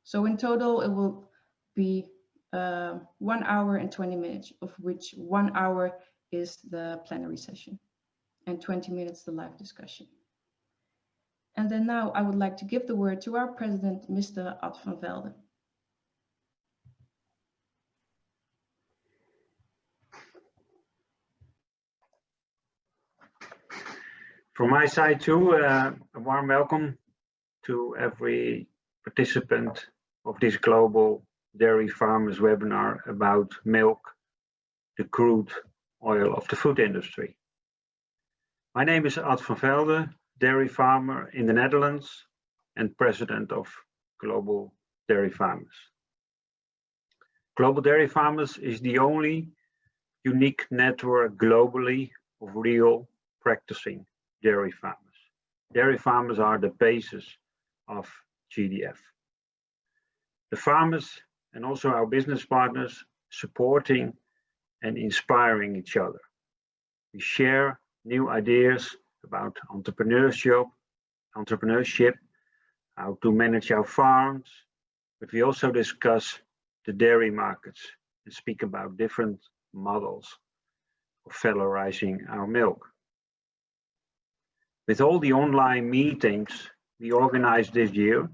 So in total, it will be 1 hour and 20 minutes, of which 1 hour is the plenary session and 20 minutes the live discussion. And then now I would like to give the word to our president, Mr. Ad van Velde. From my side too, a warm welcome to every participant of this global dairy farmers webinar about milk, the crude oil of the food industry. My name is Ad van Velde, dairy farmer in the Netherlands and president of Global Dairy Farmers. Global Dairy Farmers is the only unique network globally of real practicing dairy farmers. Dairy farmers are the basis of GDF. The farmers and also our business partners supporting and inspiring each other. We share new ideas about entrepreneurship, how to manage our farms, but we also discuss the dairy markets and speak about different models of valorizing our milk. With all the online meetings we organized this year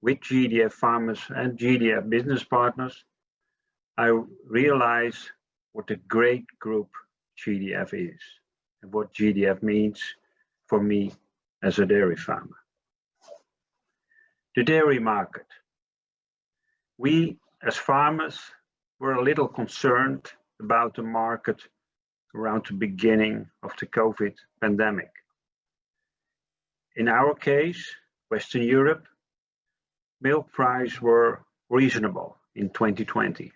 with GDF farmers and GDF business partners, I realize what a great group GDF is and what GDF means for me as a dairy farmer. The dairy market. We as farmers were a little concerned about the market around the beginning of the COVID pandemic. In our case, Western Europe, milk prices were reasonable in 2020.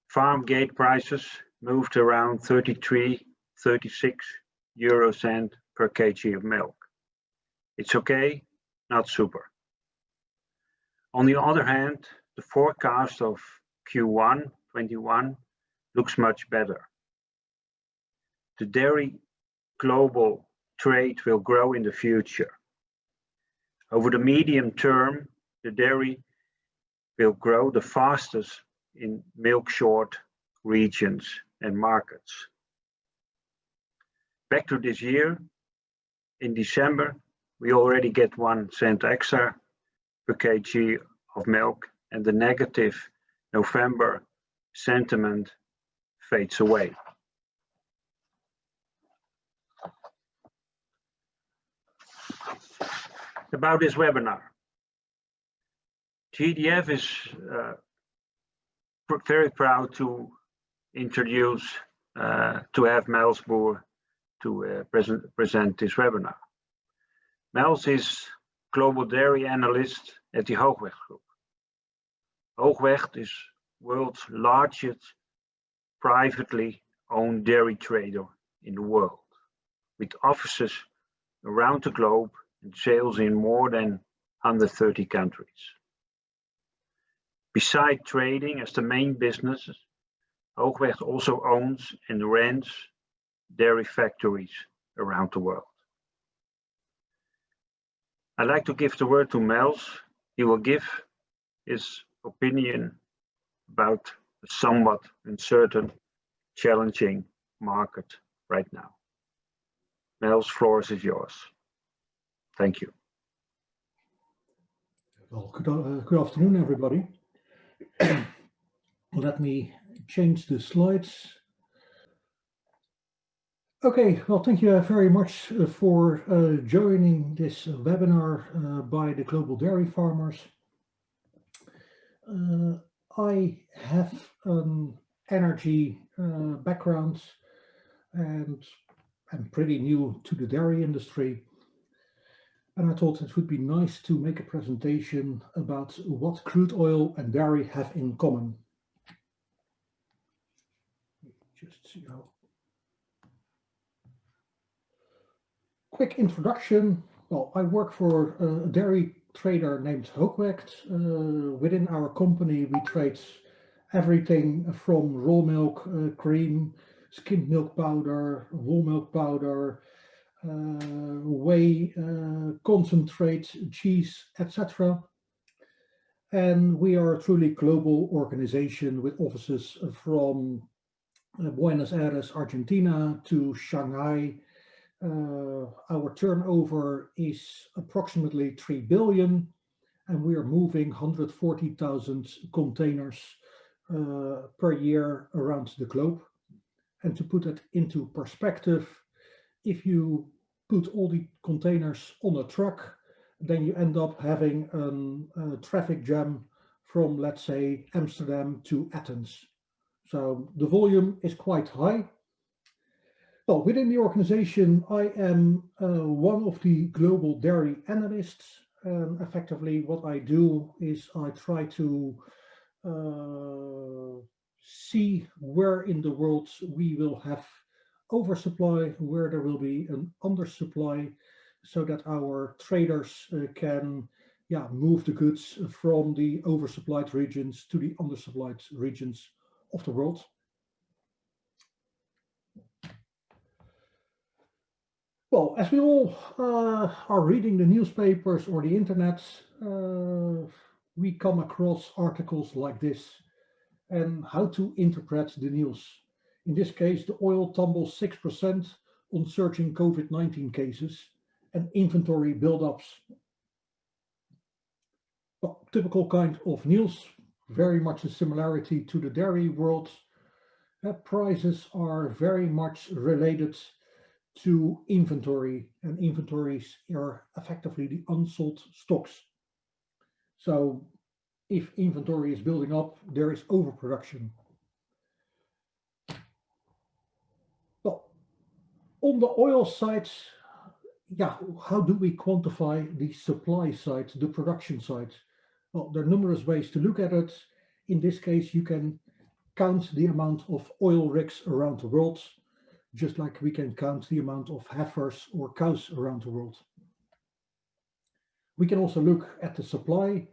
Farm gate prices moved around 33, 36 euro cent per kg of milk. It's okay, not super. On the other hand, the forecast of Q1 21 looks much better. The dairy global trade will grow in the future. Over the medium term, the dairy will grow the fastest in milk short regions and markets. Back to this year, in December, we already get 1 cent extra per kg of milk, and the negative November sentiment fades away. About this webinar. GDF is very proud to introduce, to have Mels Boer to present this webinar. Mels is global dairy analyst at the Hoogwegt group. Hoogwegt is world's largest privately owned dairy trader in the world, with offices around the globe and sales in more than 130 countries. Besides trading as the main business, Hoogwegt also owns and rents dairy factories around the world. I'd like to give the word to Mels. He will give his opinion about a somewhat uncertain, challenging market right now. Mels, floor is yours. Thank you. Well, good afternoon, everybody. Let me change the slides. Okay, well, thank you very much for joining this webinar by the Global Dairy Farmers. I have an energy background and I'm pretty new to the dairy industry. And I thought it would be nice to make a presentation about what crude oil and dairy have in common. Just, you know, quick introduction. Well, I work for a dairy trader named Hoogwegt. Within our company, we trade everything from raw milk, cream, skimmed milk powder, whole milk powder, whey, concentrate, cheese, etc. And we are a truly global organization with offices from Buenos Aires, Argentina to Shanghai. Our turnover is approximately 3 billion, and we are moving 140,000 containers per year around the globe. And to put it into perspective, if you put all the containers on a truck, then you end up having a traffic jam from, let's say, Amsterdam to Athens. So the volume is quite high. Well, within the organization, I am one of the global dairy analysts. Effectively, what I do is I try to see where in the world we will have oversupply, where there will be an undersupply, so that our traders can move the goods from the oversupplied regions to the undersupplied regions of the world. Well, as we all are reading the newspapers or the internet, we come across articles like this and how to interpret the news. In this case, the oil tumbles 6% on surging COVID-19 cases and inventory buildups. Well, typical kind of news, very much a similarity to the dairy world. Prices are very much related to inventory, and inventories are effectively the unsold stocks. So if inventory is building up, there is overproduction. Well, on the oil side, how do we quantify the supply side, the production side? Well, there are numerous ways to look at it. In this case, you can count the amount of oil rigs around the world, just like we can count the amount of heifers or cows around the world. We can also look at the supply,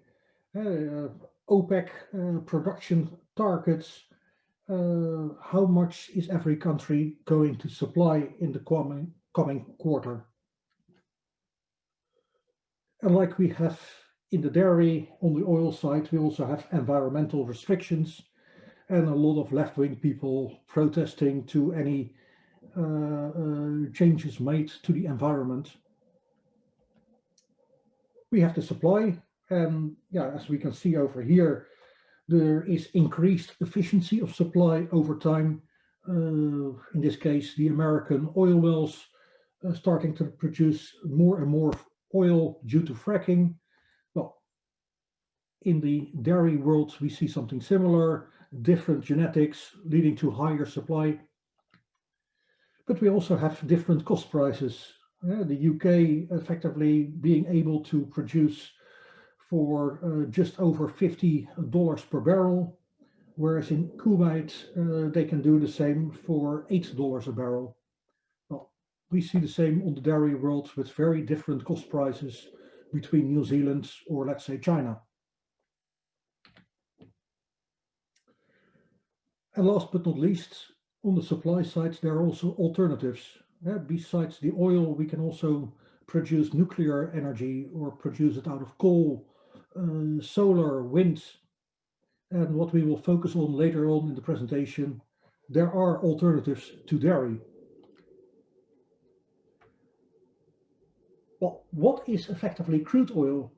OPEC production targets, how much is every country going to supply in the coming quarter. And like we have in the dairy, on the oil side, we also have environmental restrictions and a lot of left-wing people protesting to any changes made to the environment. We have the supply, and as we can see over here, there is increased efficiency of supply over time. In this case, the American oil wells starting to produce more and more oil due to fracking. Well, in the dairy world, we see something similar, different genetics leading to higher supply. But we also have different cost prices. The UK effectively being able to produce for just over $50 per barrel, whereas in Hoogwegt they can do the same for $8 a barrel. Well, we see the same on the dairy world with very different cost prices between New Zealand or, let's say, China. And last but not least, on the supply side, there are also alternatives. Besides the oil, we can also produce nuclear energy or produce it out of coal, solar, wind. And what we will focus on later on in the presentation, there are alternatives to dairy. Well, what is effectively crude oil?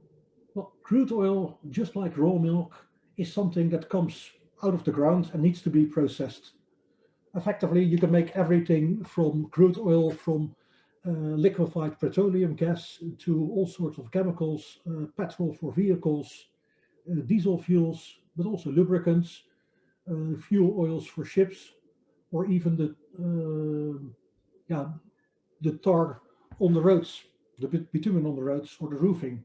Well, crude oil, just like raw milk, is something that comes out of the ground and needs to be processed. Effectively, you can make everything from crude oil, from liquefied petroleum gas to all sorts of chemicals, petrol for vehicles, diesel fuels, but also lubricants, fuel oils for ships, or even the tar on the roads, the bitumen on the roads, or the roofing.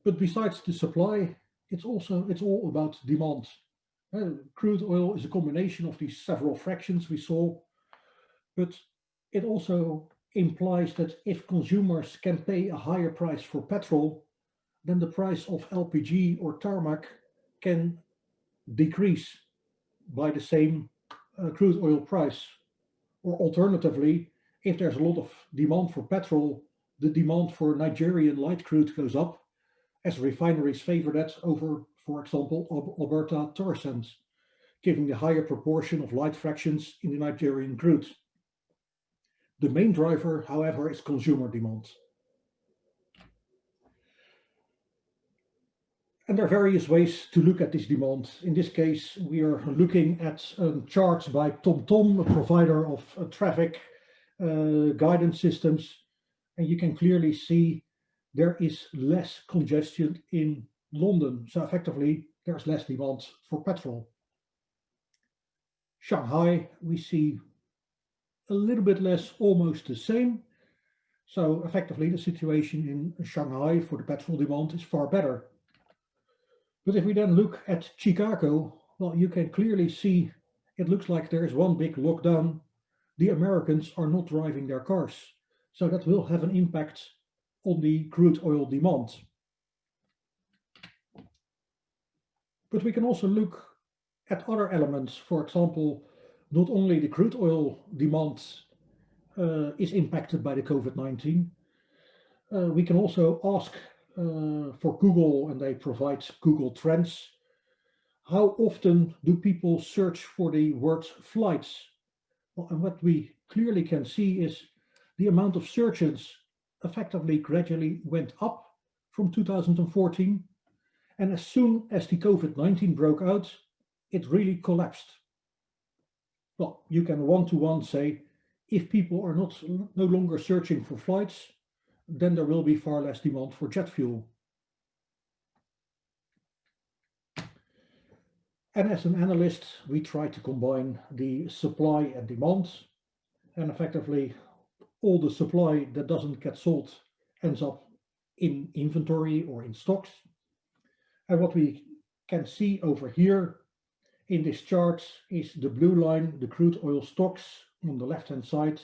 But besides the supply, it's all about demand. Crude oil is a combination of these several fractions we saw, but it also implies that if consumers can pay a higher price for petrol, then the price of LPG or tarmac can decrease by the same crude oil price. Or alternatively, if there's a lot of demand for petrol, the demand for Nigerian light crude goes up, as refineries favor that over, for example, Alberta tar sands, giving the higher proportion of light fractions in the Nigerian crude. The main driver, however, is consumer demand. And there are various ways to look at this demand. In this case, we are looking at charts by TomTom, a provider of traffic guidance systems. And you can clearly see there is less congestion in London. So effectively, there's less demand for petrol. Shanghai, we see a little bit less, almost the same. So effectively, the situation in Shanghai for the petrol demand is far better. But if we then look at Chicago, well, you can clearly see it looks like there is one big lockdown. The Americans are not driving their cars. So that will have an impact on the crude oil demand. But we can also look at other elements. For example, not only the crude oil demand is impacted by the COVID-19, we can also ask for Google, and they provide Google Trends. How often do people search for the word flights? Well, and what we clearly can see is the amount of searches effectively gradually went up from 2014. And as soon as the COVID-19 broke out, it really collapsed. Well, you can one-to-one say, if people are no longer searching for flights, then there will be far less demand for jet fuel. And as an analyst, we try to combine the supply and demand. And effectively, all the supply that doesn't get sold ends up in inventory or in stocks. And what we can see over here in this chart is the blue line, the crude oil stocks on the left-hand side.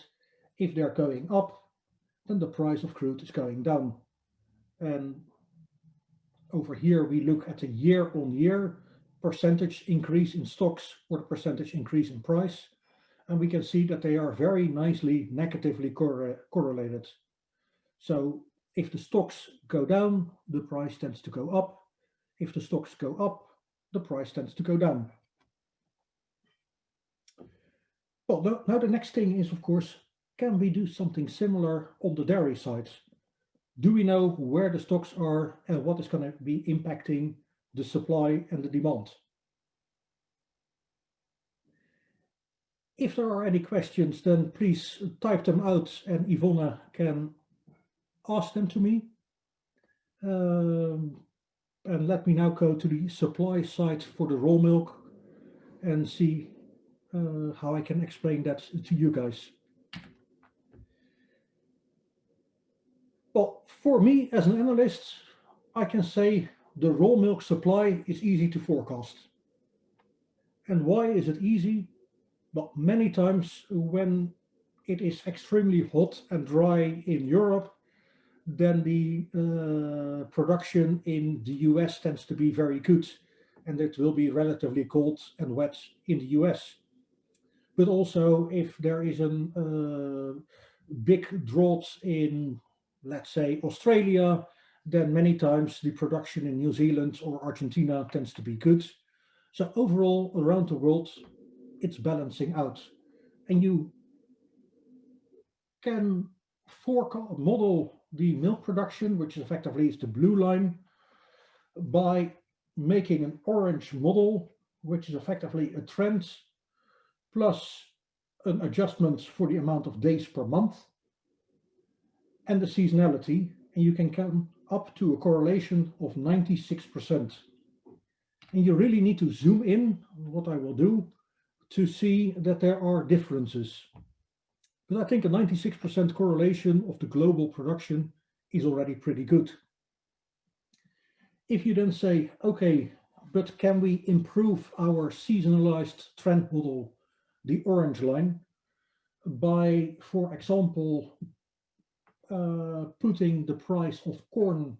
If they're going up, then the price of crude is going down. And over here, we look at the year-on-year percentage increase in stocks or the percentage increase in price. And we can see that they are very nicely negatively correlated. So if the stocks go down, the price tends to go up. If the stocks go up, the price tends to go down. Well, now the next thing is, of course, can we do something similar on the dairy side? Do we know where the stocks are and what is going to be impacting the supply and the demand? If there are any questions, then please type them out and Yvonne can ask them to me. And let me now go to the supply side for the raw milk and see how I can explain that to you guys. Well, for me as an analyst, I can say the raw milk supply is easy to forecast. And why is it easy? Well, many times when it is extremely hot and dry in Europe, then the production in the US tends to be very good, and it will be relatively cold and wet in the US. But also if there is a big drought in, let's say, Australia, then many times the production in New Zealand or Argentina tends to be good. So overall, around the world, it's balancing out. And you can model the milk production, which effectively is the blue line, by making an orange model, which is effectively a trend, plus an adjustment for the amount of days per month, and the seasonality, and you can come up to a correlation of 96%. And you really need to zoom in, what I will do, to see that there are differences. But I think a 96% correlation of the global production is already pretty good. If you then say, okay, but can we improve our seasonalized trend model, the orange line, by, for example, putting the price of corn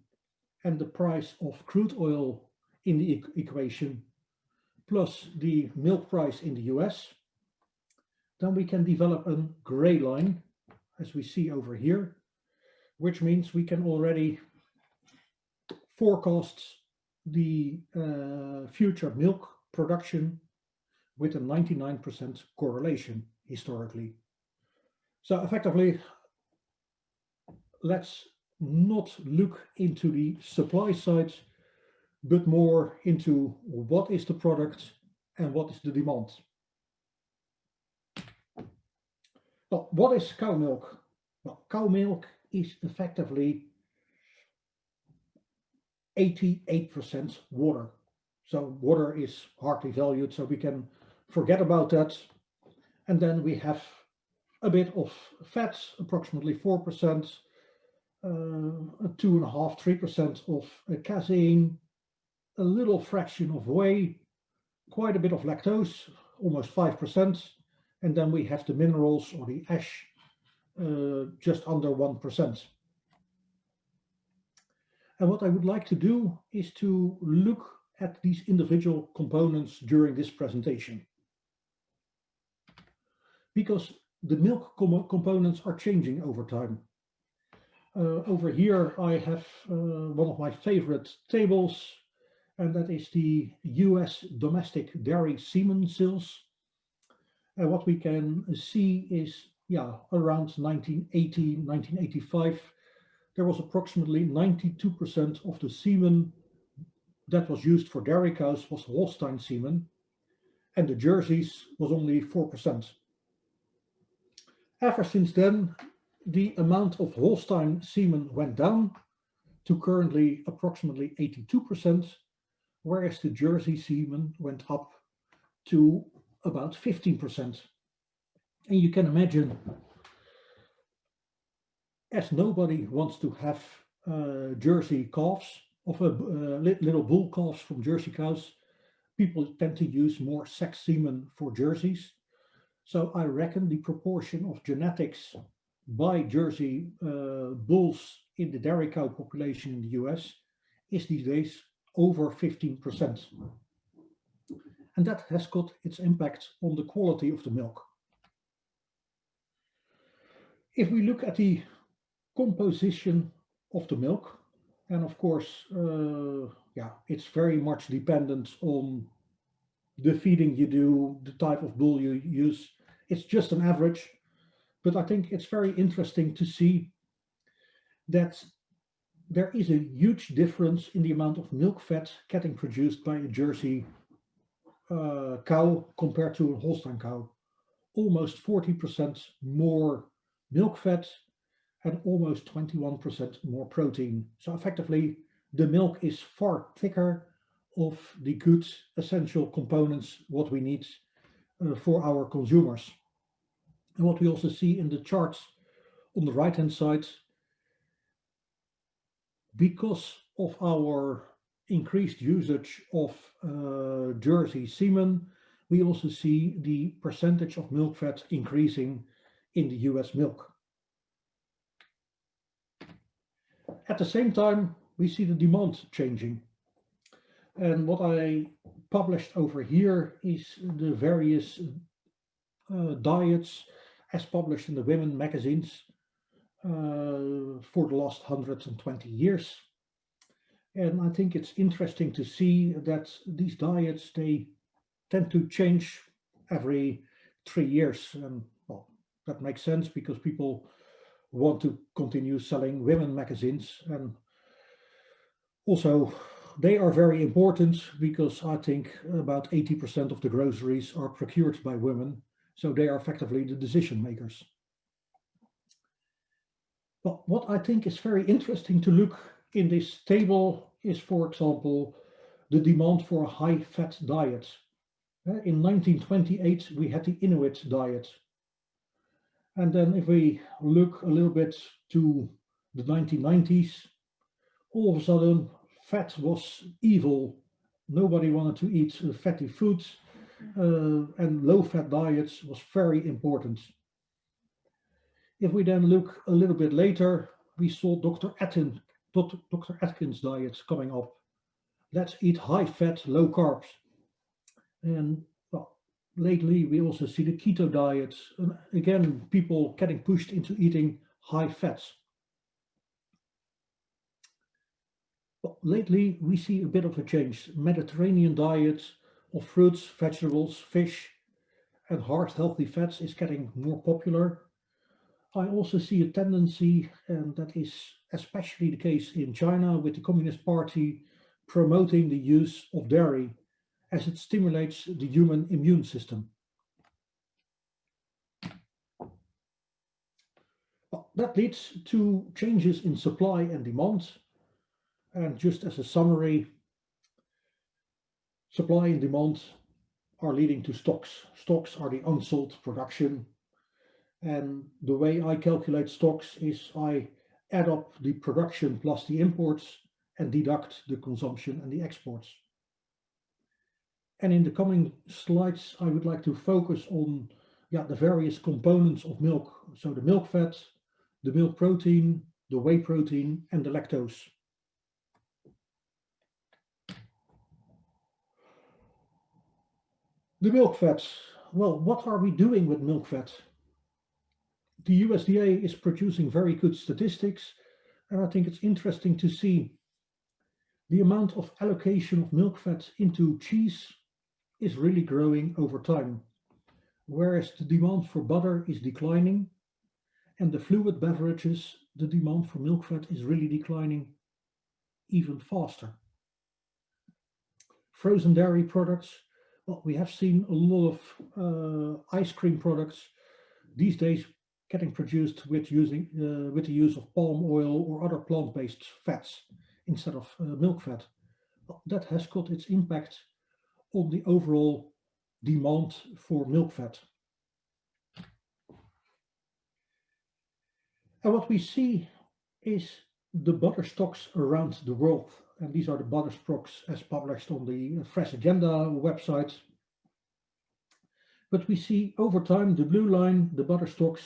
and the price of crude oil in the equation, plus the milk price in the US, then we can develop a gray line, as we see over here, which means we can already forecast the future milk production with a 99% correlation historically. So effectively, let's not look into the supply side, but more into what is the product and what is the demand. Well, what is cow milk? Well, cow milk is effectively 88% water. So water is hardly valued, so we can forget about that. And then we have a bit of fat, approximately 4%, 2.5–3% of casein, a little fraction of whey, quite a bit of lactose, almost 5%, and then we have the minerals or the ash, just under 1%. And what I would like to do is to look at these individual components during this presentation, because the milk components are changing over time. Over here I have one of my favorite tables, and that is the US domestic dairy semen sales. And what we can see is, around 1980, 1985, there was approximately 92% of the semen that was used for dairy cows was Holstein semen, and the Jerseys was only 4%. Ever since then, the amount of Holstein semen went down to currently approximately 82%, whereas the Jersey semen went up to about 15%. And you can imagine, as nobody wants to have Jersey calves, of little bull calves from Jersey cows, people tend to use more sex semen for Jerseys. So I reckon the proportion of genetics by Jersey bulls in the dairy cow population in the US is these days over 15%. And that has got its impact on the quality of the milk. If we look at the composition of the milk, and of course, it's very much dependent on the feeding you do, the type of bull you use. It's just an average, but I think it's very interesting to see that there is a huge difference in the amount of milk fat getting produced by a Jersey cow compared to a Holstein cow. Almost 40% more milk fat and almost 21% more protein. So effectively, the milk is far thicker of the good essential components, what we need for our consumers. And what we also see in the charts on the right-hand side, because of our increased usage of Jersey semen, we also see the percentage of milk fat increasing in the US milk. At the same time, we see the demand changing. And what I published over here is the various diets as published in the women magazines for the last 120 years. And I think it's interesting to see that these diets, they tend to change every 3 years. And well, that makes sense because people want to continue selling women magazines. And also, they are very important because I think about 80% of the groceries are procured by women. So they are effectively the decision makers. But what I think is very interesting to look in this table is, for example, the demand for a high-fat diet. In 1928, we had the Inuit diet. And then if we look a little bit to the 1990s, all of a sudden, fat was evil. Nobody wanted to eat fatty foods, and low-fat diets was very important. If we then look a little bit later, we saw Dr. Atkins' diets coming up. Let's eat high-fat, low carbs. And well, lately we also see the keto diets. Again, people getting pushed into eating high fats. Well, lately we see a bit of a change. Mediterranean diet of fruits, vegetables, fish, and hard healthy fats is getting more popular. I also see a tendency, and that is especially the case in China with the Communist Party promoting the use of dairy as it stimulates the human immune system. Well, that leads to changes in supply and demand. And just as a summary, supply and demand are leading to stocks. Stocks are the unsold production. And the way I calculate stocks is I add up the production plus the imports and deduct the consumption and the exports. And in the coming slides, I would like to focus on the various components of milk. So the milk fat, the milk protein, the whey protein, and the lactose. The milk fat. Well, what are we doing with milk fat? The USDA is producing very good statistics, and I think it's interesting to see the amount of allocation of milk fat into cheese is really growing over time, whereas the demand for butter is declining, and the fluid beverages, the demand for milk fat is really declining even faster. Frozen dairy products, well, we have seen a lot of ice cream products these days getting produced with the use of palm oil or other plant-based fats instead of milk fat. Well, that has got its impact on the overall demand for milk fat. And what we see is the butter stocks around the world. And these are the butter stocks as published on the Fresh Agenda website. But we see over time, the blue line, the butter stocks,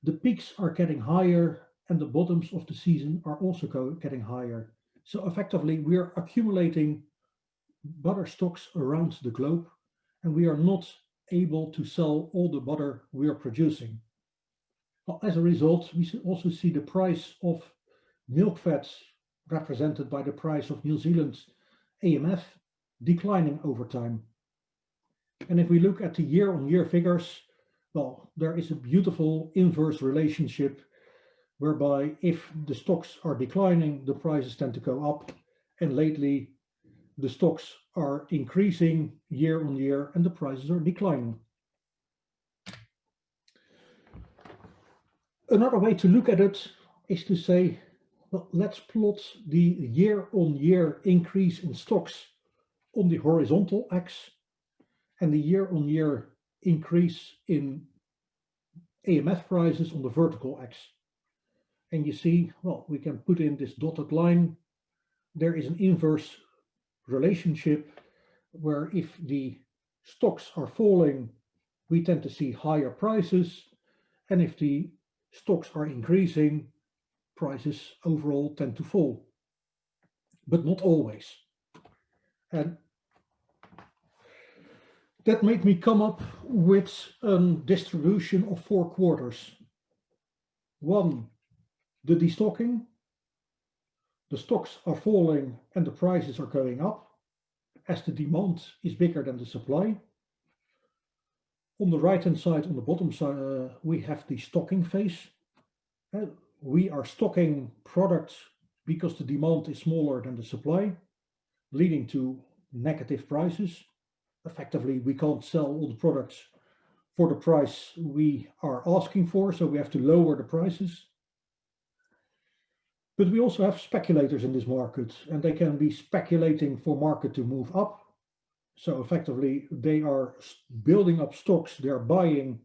the peaks are getting higher and the bottoms of the season are also getting higher. So effectively, we are accumulating butter stocks around the globe, and we are not able to sell all the butter we are producing. Well, as a result, we also see the price of milk fats represented by the price of New Zealand's AMF declining over time. And if we look at the year-on-year figures, well, there is a beautiful inverse relationship whereby if the stocks are declining, the prices tend to go up, and lately the stocks are increasing year on year and the prices are declining. Another way to look at it is to say, well, let's plot the year-on-year increase in stocks on the horizontal axis and the year-on-year increase in AMF prices on the vertical axis. And you see, well, we can put in this dotted line. There is an inverse relationship where if the stocks are falling, we tend to see higher prices. And if the stocks are increasing, prices overall tend to fall, but not always. And that made me come up with a distribution of 4 quarters. 1, the destocking. The stocks are falling and the prices are going up as the demand is bigger than the supply. On the right-hand side, on the bottom side, we have the stocking phase. We are stocking products because the demand is smaller than the supply, leading to negative prices. Effectively, we can't sell all the products for the price we are asking for, so we have to lower the prices. But we also have speculators in this market, and they can be speculating for market to move up. So effectively, they are building up stocks, they're buying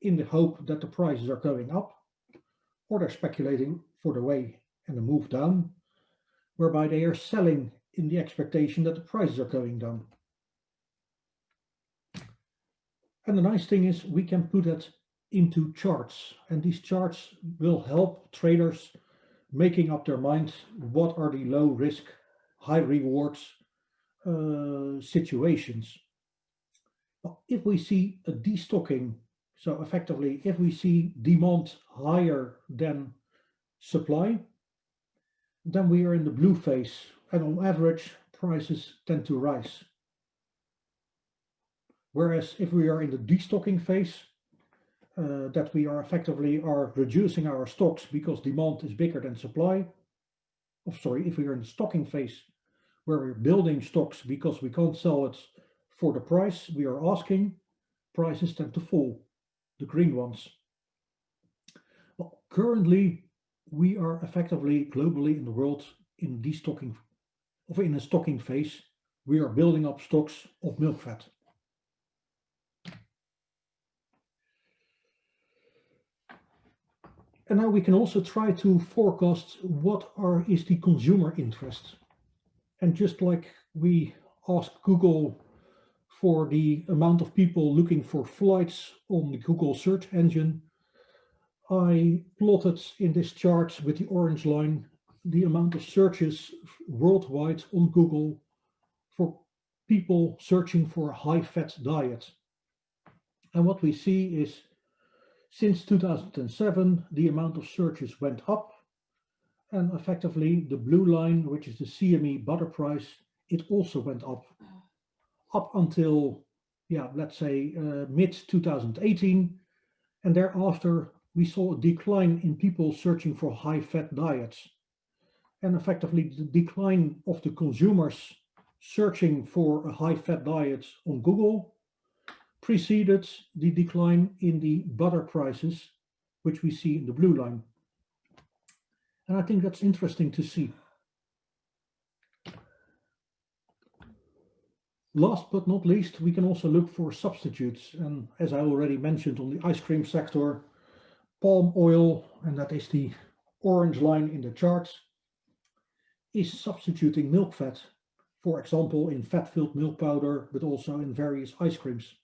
in the hope that the prices are going up, or they're speculating for the way and the move down, whereby they are selling in the expectation that the prices are going down. And the nice thing is we can put that into charts, and these charts will help traders making up their mind what are the low risk, high rewards situations. If we see a destocking, so effectively if we see demand higher than supply, Then we are in the blue phase, and on average, prices tend to rise. Whereas if we are in the destocking phase, that we are effectively reducing our stocks because demand is bigger than supply. Oh, sorry, if we are in the stocking phase, where we're building stocks because we can't sell it for the price we are asking, prices tend to fall, the green ones. Well, currently, we are effectively globally in the world in destocking, or in a stocking phase. We are building up stocks of milk fat. And now we can also try to forecast what is the consumer interest. And just like we asked Google for the amount of people looking for flights on the Google search engine, I plotted in this chart with the orange line the amount of searches worldwide on Google for people searching for a high-fat diet. And what we see is, since 2007, the amount of searches went up, and effectively the blue line, which is the CME butter price, it also went up until, let's say mid-2018, and thereafter we saw a decline in people searching for high-fat diets. And effectively the decline of the consumers searching for a high-fat diet on Google preceded the decline in the butter prices, which we see in the blue line. And I think that's interesting to see. Last but not least, we can also look for substitutes. And as I already mentioned on the ice cream sector, palm oil, and that is the orange line in the chart, is substituting milk fat, for example, in fat-filled milk powder, but also in various ice creams.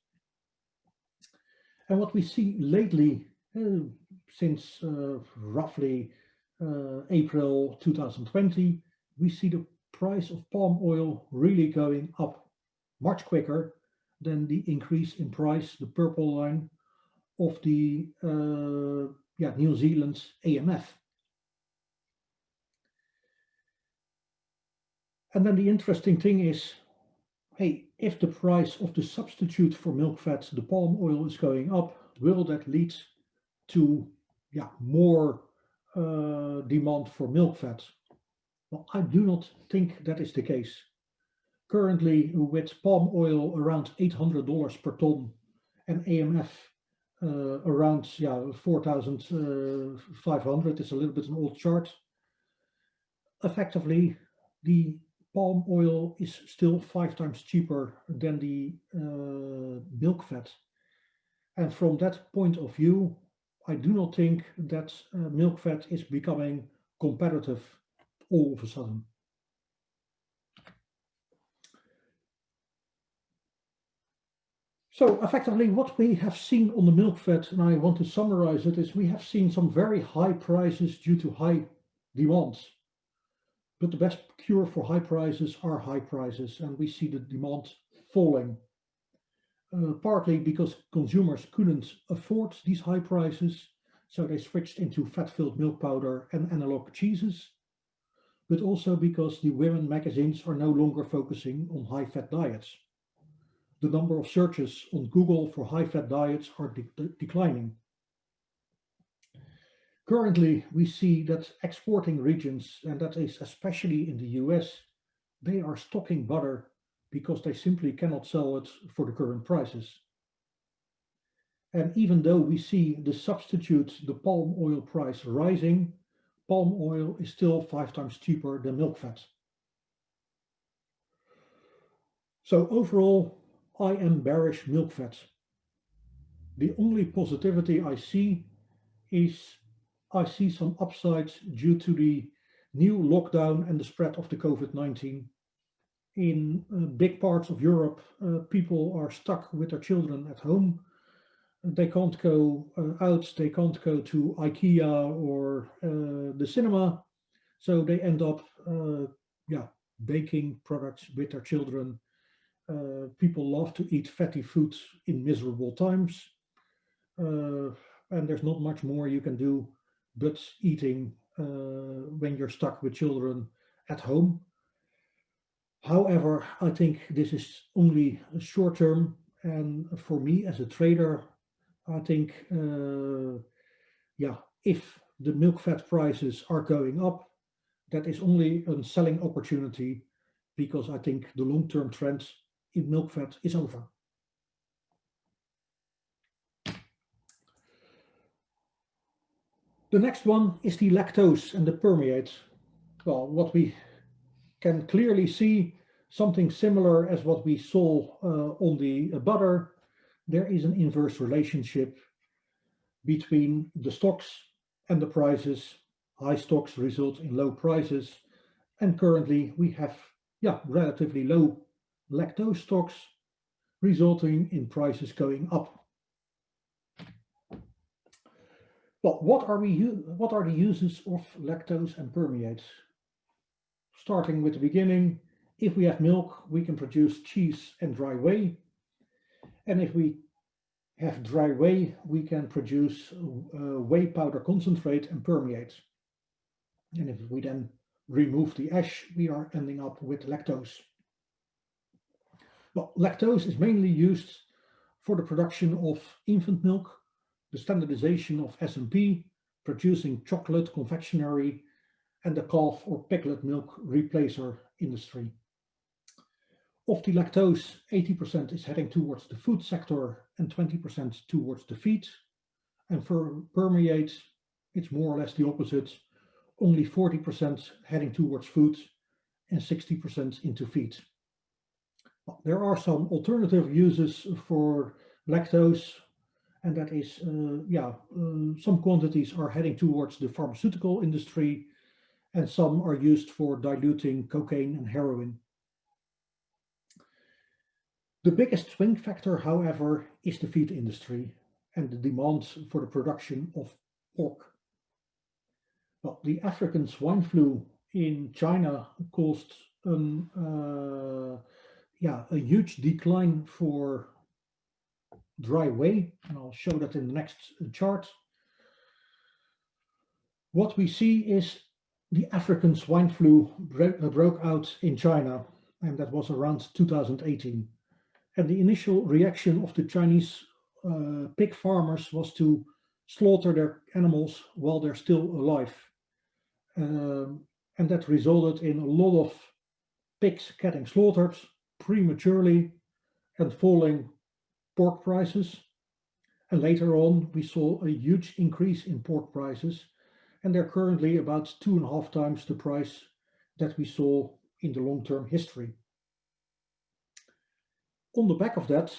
And what we see lately, since roughly April 2020, we see the price of palm oil really going up much quicker than the increase in price, the purple line, of the New Zealand's AMF. And then the interesting thing is, hey, if the price of the substitute for milk fat, the palm oil, is going up, will that lead to more demand for milk fat? Well, I do not think that is the case. Currently, with palm oil around $800 per ton and AMF around 4,500, it's a little bit an old chart. Effectively, the palm oil is still 5 times cheaper than the milk fat. And from that point of view, I do not think that milk fat is becoming competitive all of a sudden. So effectively what we have seen on the milk fat, and I want to summarize it, is we have seen some very high prices due to high demands. But the best cure for high prices are high prices, and we see the demand falling. Partly because consumers couldn't afford these high prices, so they switched into fat-filled milk powder and analog cheeses, but also because the women magazines are no longer focusing on high-fat diets. The number of searches on Google for high-fat diets are declining. Currently, we see that exporting regions, and that is especially in the US, they are stocking butter because they simply cannot sell it for the current prices. And even though we see the substitute, the palm oil price rising, palm oil is still 5 times cheaper than milk fat. So overall, I am bearish milk fat. The only positivity I see is I see some upsides due to the new lockdown and the spread of the COVID-19. In big parts of Europe, people are stuck with their children at home. They can't go out, they can't go to IKEA or the cinema. So they end up baking products with their children. People love to eat fatty foods in miserable times. And there's not much more you can do but eating when you're stuck with children at home. However, I think this is only short term, and for me as a trader, I think, yeah, if the milk fat prices are going up, that is only a selling opportunity, because I think the long-term trend in milk fat is over. The next one is the lactose and the permeate. Well, what we can clearly see, something similar as what we saw on the butter. There is an inverse relationship between the stocks and the prices. High stocks result in low prices, and currently we have relatively low lactose stocks, resulting in prices going up. Well, what are the uses of lactose and permeates? Starting with the beginning, if we have milk, we can produce cheese and dry whey. And if we have dry whey, we can produce whey powder concentrate and permeate. And if we then remove the ash, we are ending up with lactose. Well, lactose is mainly used for the production of infant milk, the standardization of SMP, producing chocolate, confectionery, and the calf or piglet milk replacer industry. Of the lactose, 80% is heading towards the food sector and 20% towards the feed. And for permeate, it's more or less the opposite, only 40% heading towards food and 60% into feed. Well, there are some alternative uses for lactose, and that is, some quantities are heading towards the pharmaceutical industry, and some are used for diluting cocaine and heroin. The biggest swing factor, however, is the feed industry and the demand for the production of pork. Well, the African swine flu in China caused a huge decline for dry whey, and I'll show that in the next chart. What we see is the African swine flu broke out in China, and that was around 2018. And the initial reaction of the Chinese pig farmers was to slaughter their animals while they're still alive. And that resulted in a lot of pigs getting slaughtered prematurely and falling pork prices. And later on, we saw a huge increase in pork prices, and they're currently about 2.5 times the price that we saw in the long-term history. On the back of that,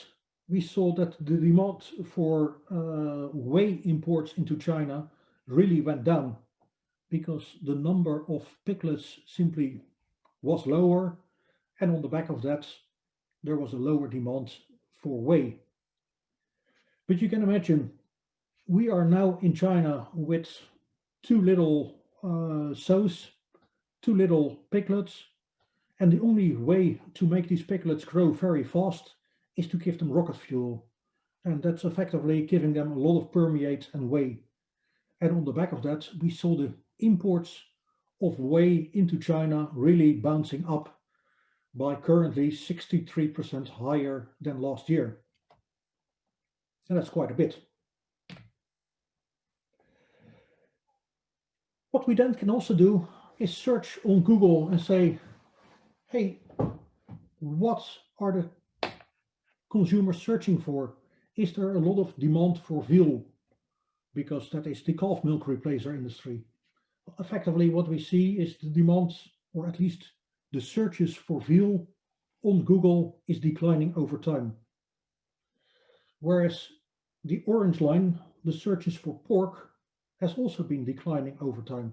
we saw that the demand for whey imports into China really went down, because the number of piglets simply was lower, and on the back of that, there was a lower demand for whey. But you can imagine, we are now in China with 2 little sows, 2 little piglets, and the only way to make these piglets grow very fast is to give them rocket fuel. And that's effectively giving them a lot of permeate and whey. And on the back of that, we saw the imports of whey into China really bouncing up by currently 63% higher than last year. And that's quite a bit. What we then can also do is search on Google and say, hey, what are the consumers searching for? Is there a lot of demand for veal? Because that is the calf milk replacer industry. Effectively, what we see is the demand, or at least the searches for veal on Google, is declining over time. Whereas the orange line, the searches for pork, has also been declining over time.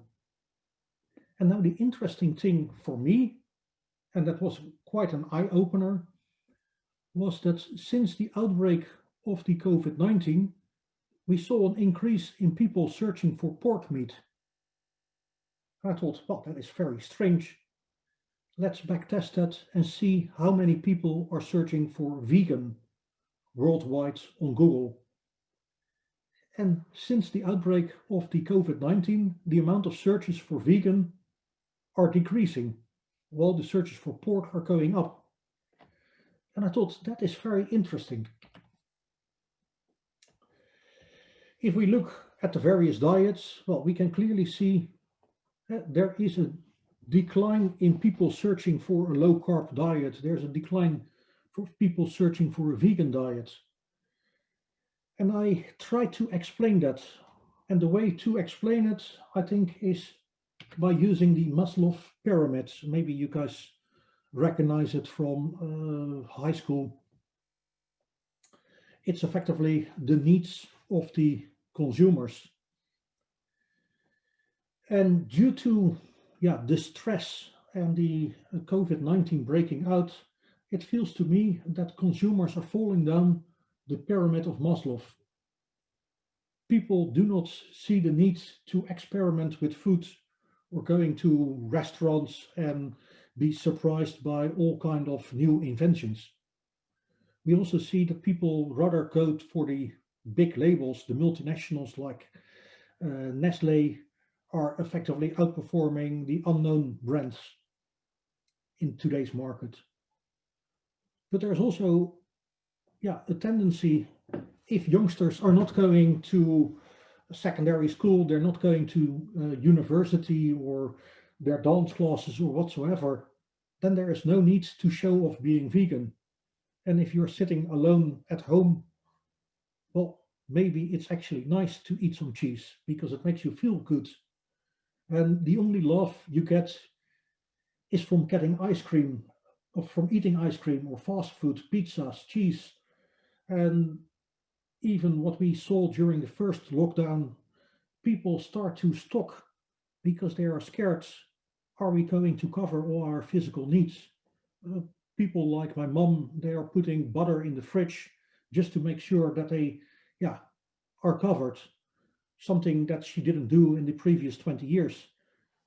And now the interesting thing for me, and that was quite an eye-opener, was that since the outbreak of the COVID-19, we saw an increase in people searching for pork meat. I thought, well, that is very strange. Let's backtest that and see how many people are searching for vegan worldwide on Google. And since the outbreak of the COVID-19, the amount of searches for vegan are decreasing, while the searches for pork are going up. And I thought that is very interesting. If we look at the various diets, well, we can clearly see there is a decline in people searching for a low-carb diet. There's a decline for people searching for a vegan diet. And I try to explain that. And the way to explain it, I think, is by using the Maslow pyramid. Maybe you guys recognize it from high school. It's effectively the needs of the consumers. And due to the stress and the COVID-19 breaking out, it feels to me that consumers are falling down the pyramid of Maslow. People do not see the need to experiment with food or going to restaurants and be surprised by all kinds of new inventions. We also see that people rather go for the big labels. The multinationals like Nestle are effectively outperforming the unknown brands in today's market. But there's also a tendency, if youngsters are not going to secondary school, they're not going to university or their dance classes or whatsoever, then there is no need to show off being vegan. And if you're sitting alone at home, well, maybe it's actually nice to eat some cheese because it makes you feel good. And the only love you get is from getting ice cream, or from eating ice cream or fast food, pizzas, cheese. And even what we saw during the first lockdown, people start to stock because they are scared. Are we going to cover all our physical needs? People like my mom, they are putting butter in the fridge just to make sure that they are covered. Something that she didn't do in the previous 20 years.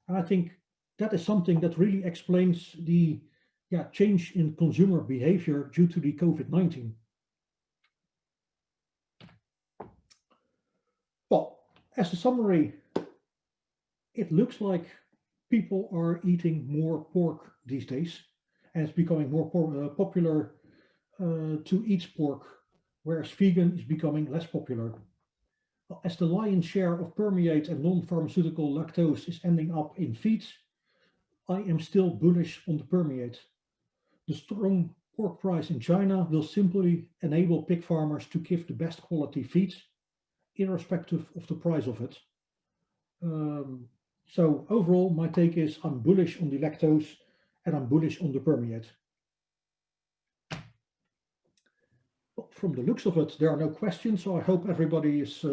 And I think that is something that really explains the change in consumer behavior due to the COVID-19. Well, as a summary, it looks like people are eating more pork these days, and it's becoming more popular to eat pork, whereas vegan is becoming less popular. As the lion's share of permeate and non-pharmaceutical lactose is ending up in feeds, I am still bullish on the permeate. The strong pork price in China will simply enable pig farmers to give the best quality feed, irrespective of the price of it. So overall, my take is I'm bullish on the lactose and I'm bullish on the permeate. From the looks of it, there are no questions, so I hope everybody is...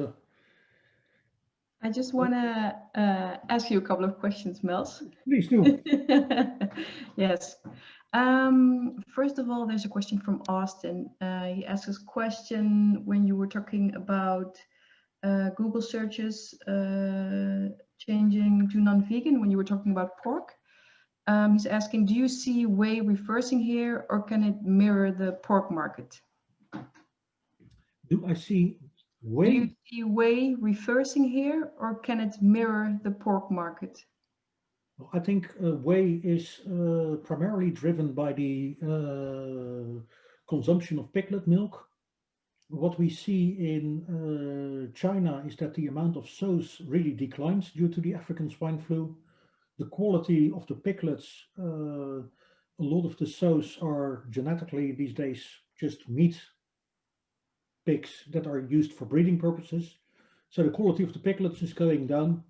I just want to ask you a couple of questions, Mels. Please do. Yes. First of all, there's a question from Austin. He asked us a question when you were talking about Google searches changing to non-vegan, when you were talking about pork. He's asking, do you see WHEY reversing here, or can it mirror the pork market? Do I see WHEY? Do you see WHEY reversing here, or can it mirror the pork market? I think WHEY is primarily driven by the consumption of piglet milk. What we see in China is that the amount of sows really declines due to the African swine flu. The quality of the piglets, a lot of the sows are genetically these days just meat pigs that are used for breeding purposes. So the quality of the piglets is going down.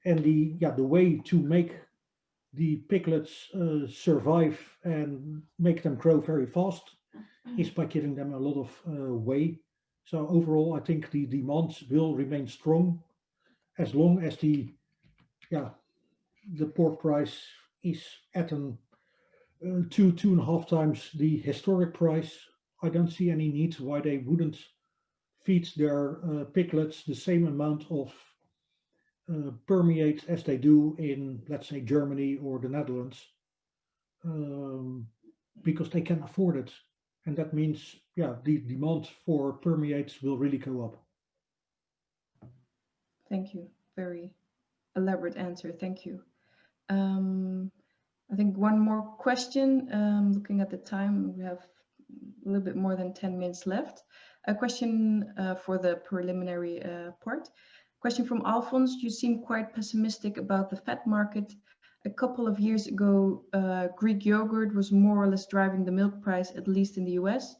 And the way to make the piglets survive and make them grow very fast is by giving them a lot of whey. So overall, I think the demand will remain strong as long as the pork price is at an 2.5 times the historic price. I don't see any need why they wouldn't feed their piglets the same amount of permeate as they do in, let's say, Germany or the Netherlands, because they can afford it. And that means, the demand for permeates will really go up. Thank you. Very elaborate answer. Thank you. I think one more question. Looking at the time, we have a little bit more than 10 minutes left. A question for the preliminary part. Question from Alphonse. You seem quite pessimistic about the fat market. A couple of years ago, Greek yogurt was more or less driving the milk price, at least in the US.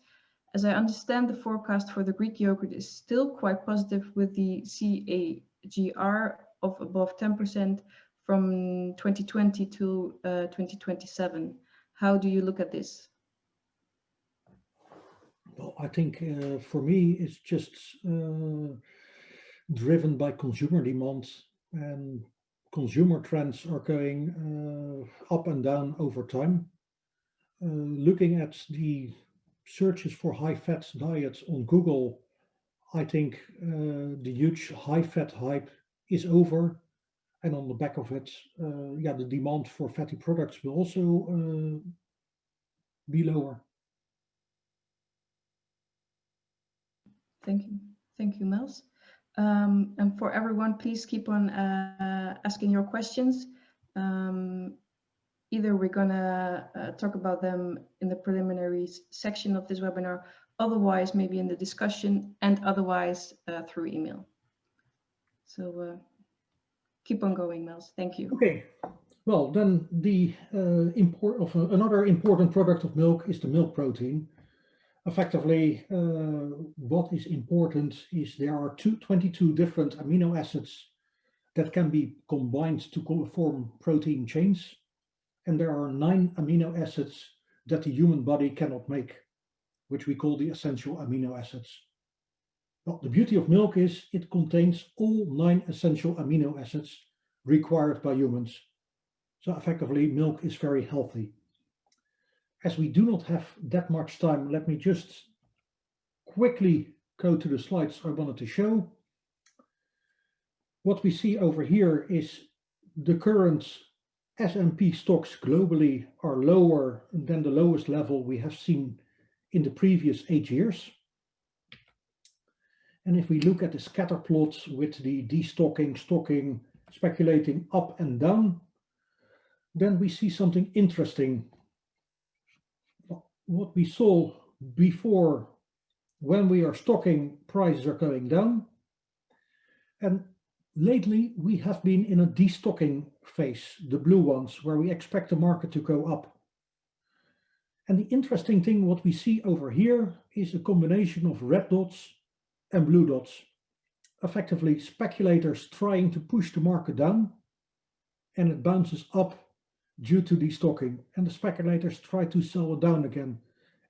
As I understand, the forecast for the Greek yogurt is still quite positive, with the CAGR of above 10% from 2020 to 2027. How do you look at this? Well, I think for me, it's just driven by consumer demand, and consumer trends are going up and down over time. Looking at the searches for high-fat diets on Google, I think the huge high-fat hype is over, and on the back of it, yeah, the demand for fatty products will also be lower. Thank you, Mels. And for everyone, please keep on asking your questions. Either we're gonna talk about them in the preliminary section of this webinar, otherwise maybe in the discussion, and otherwise through email. So keep on going, Mels. Thank you. Okay. Well, then the another important product of milk is the milk protein. Effectively, what is important is there are 22 different amino acids that can be combined to form protein chains. And there are 9 amino acids that the human body cannot make, which we call the essential amino acids. Well, the beauty of milk is it contains all 9 essential amino acids required by humans. So effectively, milk is very healthy. As we do not have that much time, let me just quickly go to the slides I wanted to show. What we see over here is the current S&P stocks globally are lower than the lowest level we have seen in the previous 8 years. And if we look at the scatter plots with the destocking, stocking, speculating up and down, then we see something interesting. What we saw before, when we are stocking, prices are going down. And lately, we have been in a destocking phase, the blue ones, where we expect the market to go up. And the interesting thing, what we see over here, is a combination of red dots and blue dots. Effectively, speculators trying to push the market down, and it bounces up due to destocking. And the speculators try to sell it down again,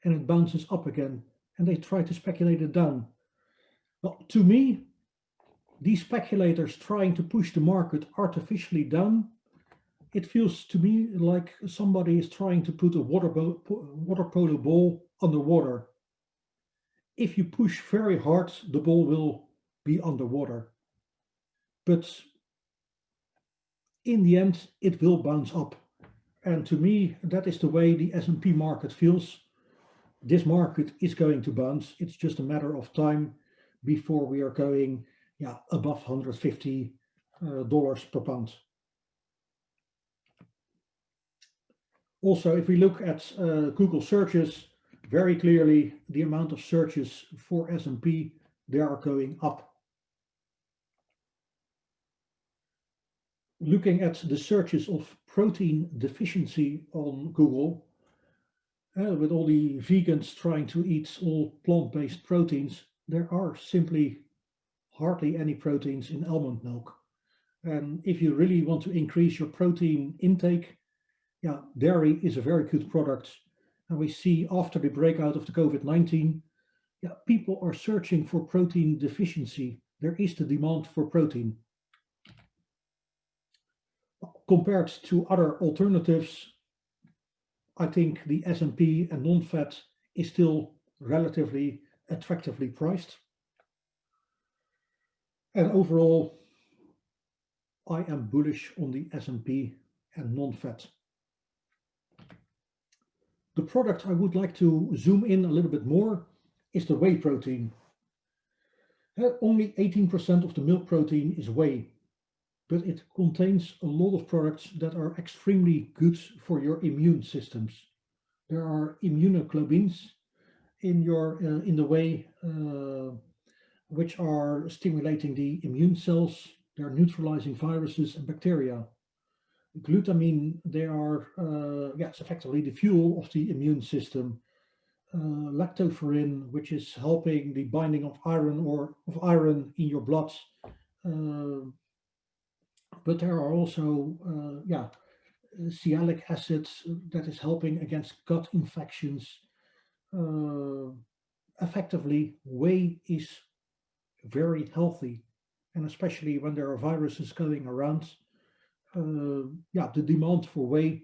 and it bounces up again, and they try to speculate it down. Well, to me, these speculators trying to push the market artificially down, it feels to me like somebody is trying to put a water polo ball underwater. If you push very hard, the ball will be underwater. But in the end, it will bounce up. And to me, that is the way the S&P market feels. This market is going to bounce. It's just a matter of time before we are going above $150 per pound. Also, if we look at Google searches, very clearly the amount of searches for S&P, they are going up. Looking at the searches of protein deficiency on Google, with all the vegans trying to eat all plant-based proteins, there are simply hardly any proteins in almond milk. And if you really want to increase your protein intake, dairy is a very good product. And we see after the breakout of the COVID-19, people are searching for protein deficiency. There is the demand for protein. Compared to other alternatives, I think the S&P and non-fat is still relatively attractively priced. And overall, I am bullish on the S&P and non-fat. The product I would like to zoom in a little bit more is the whey protein. Only 18% of the milk protein is whey, but it contains a lot of products that are extremely good for your immune systems. There are immunoglobulins in the whey, which are stimulating the immune cells. They're neutralizing viruses and bacteria. Glutamine, they are it's effectively the fuel of the immune system. Lactoferrin, which is helping the binding of iron in your blood. But there are also sialic acid that is helping against gut infections. Effectively, whey is very healthy, and especially when there are viruses going around, the demand for whey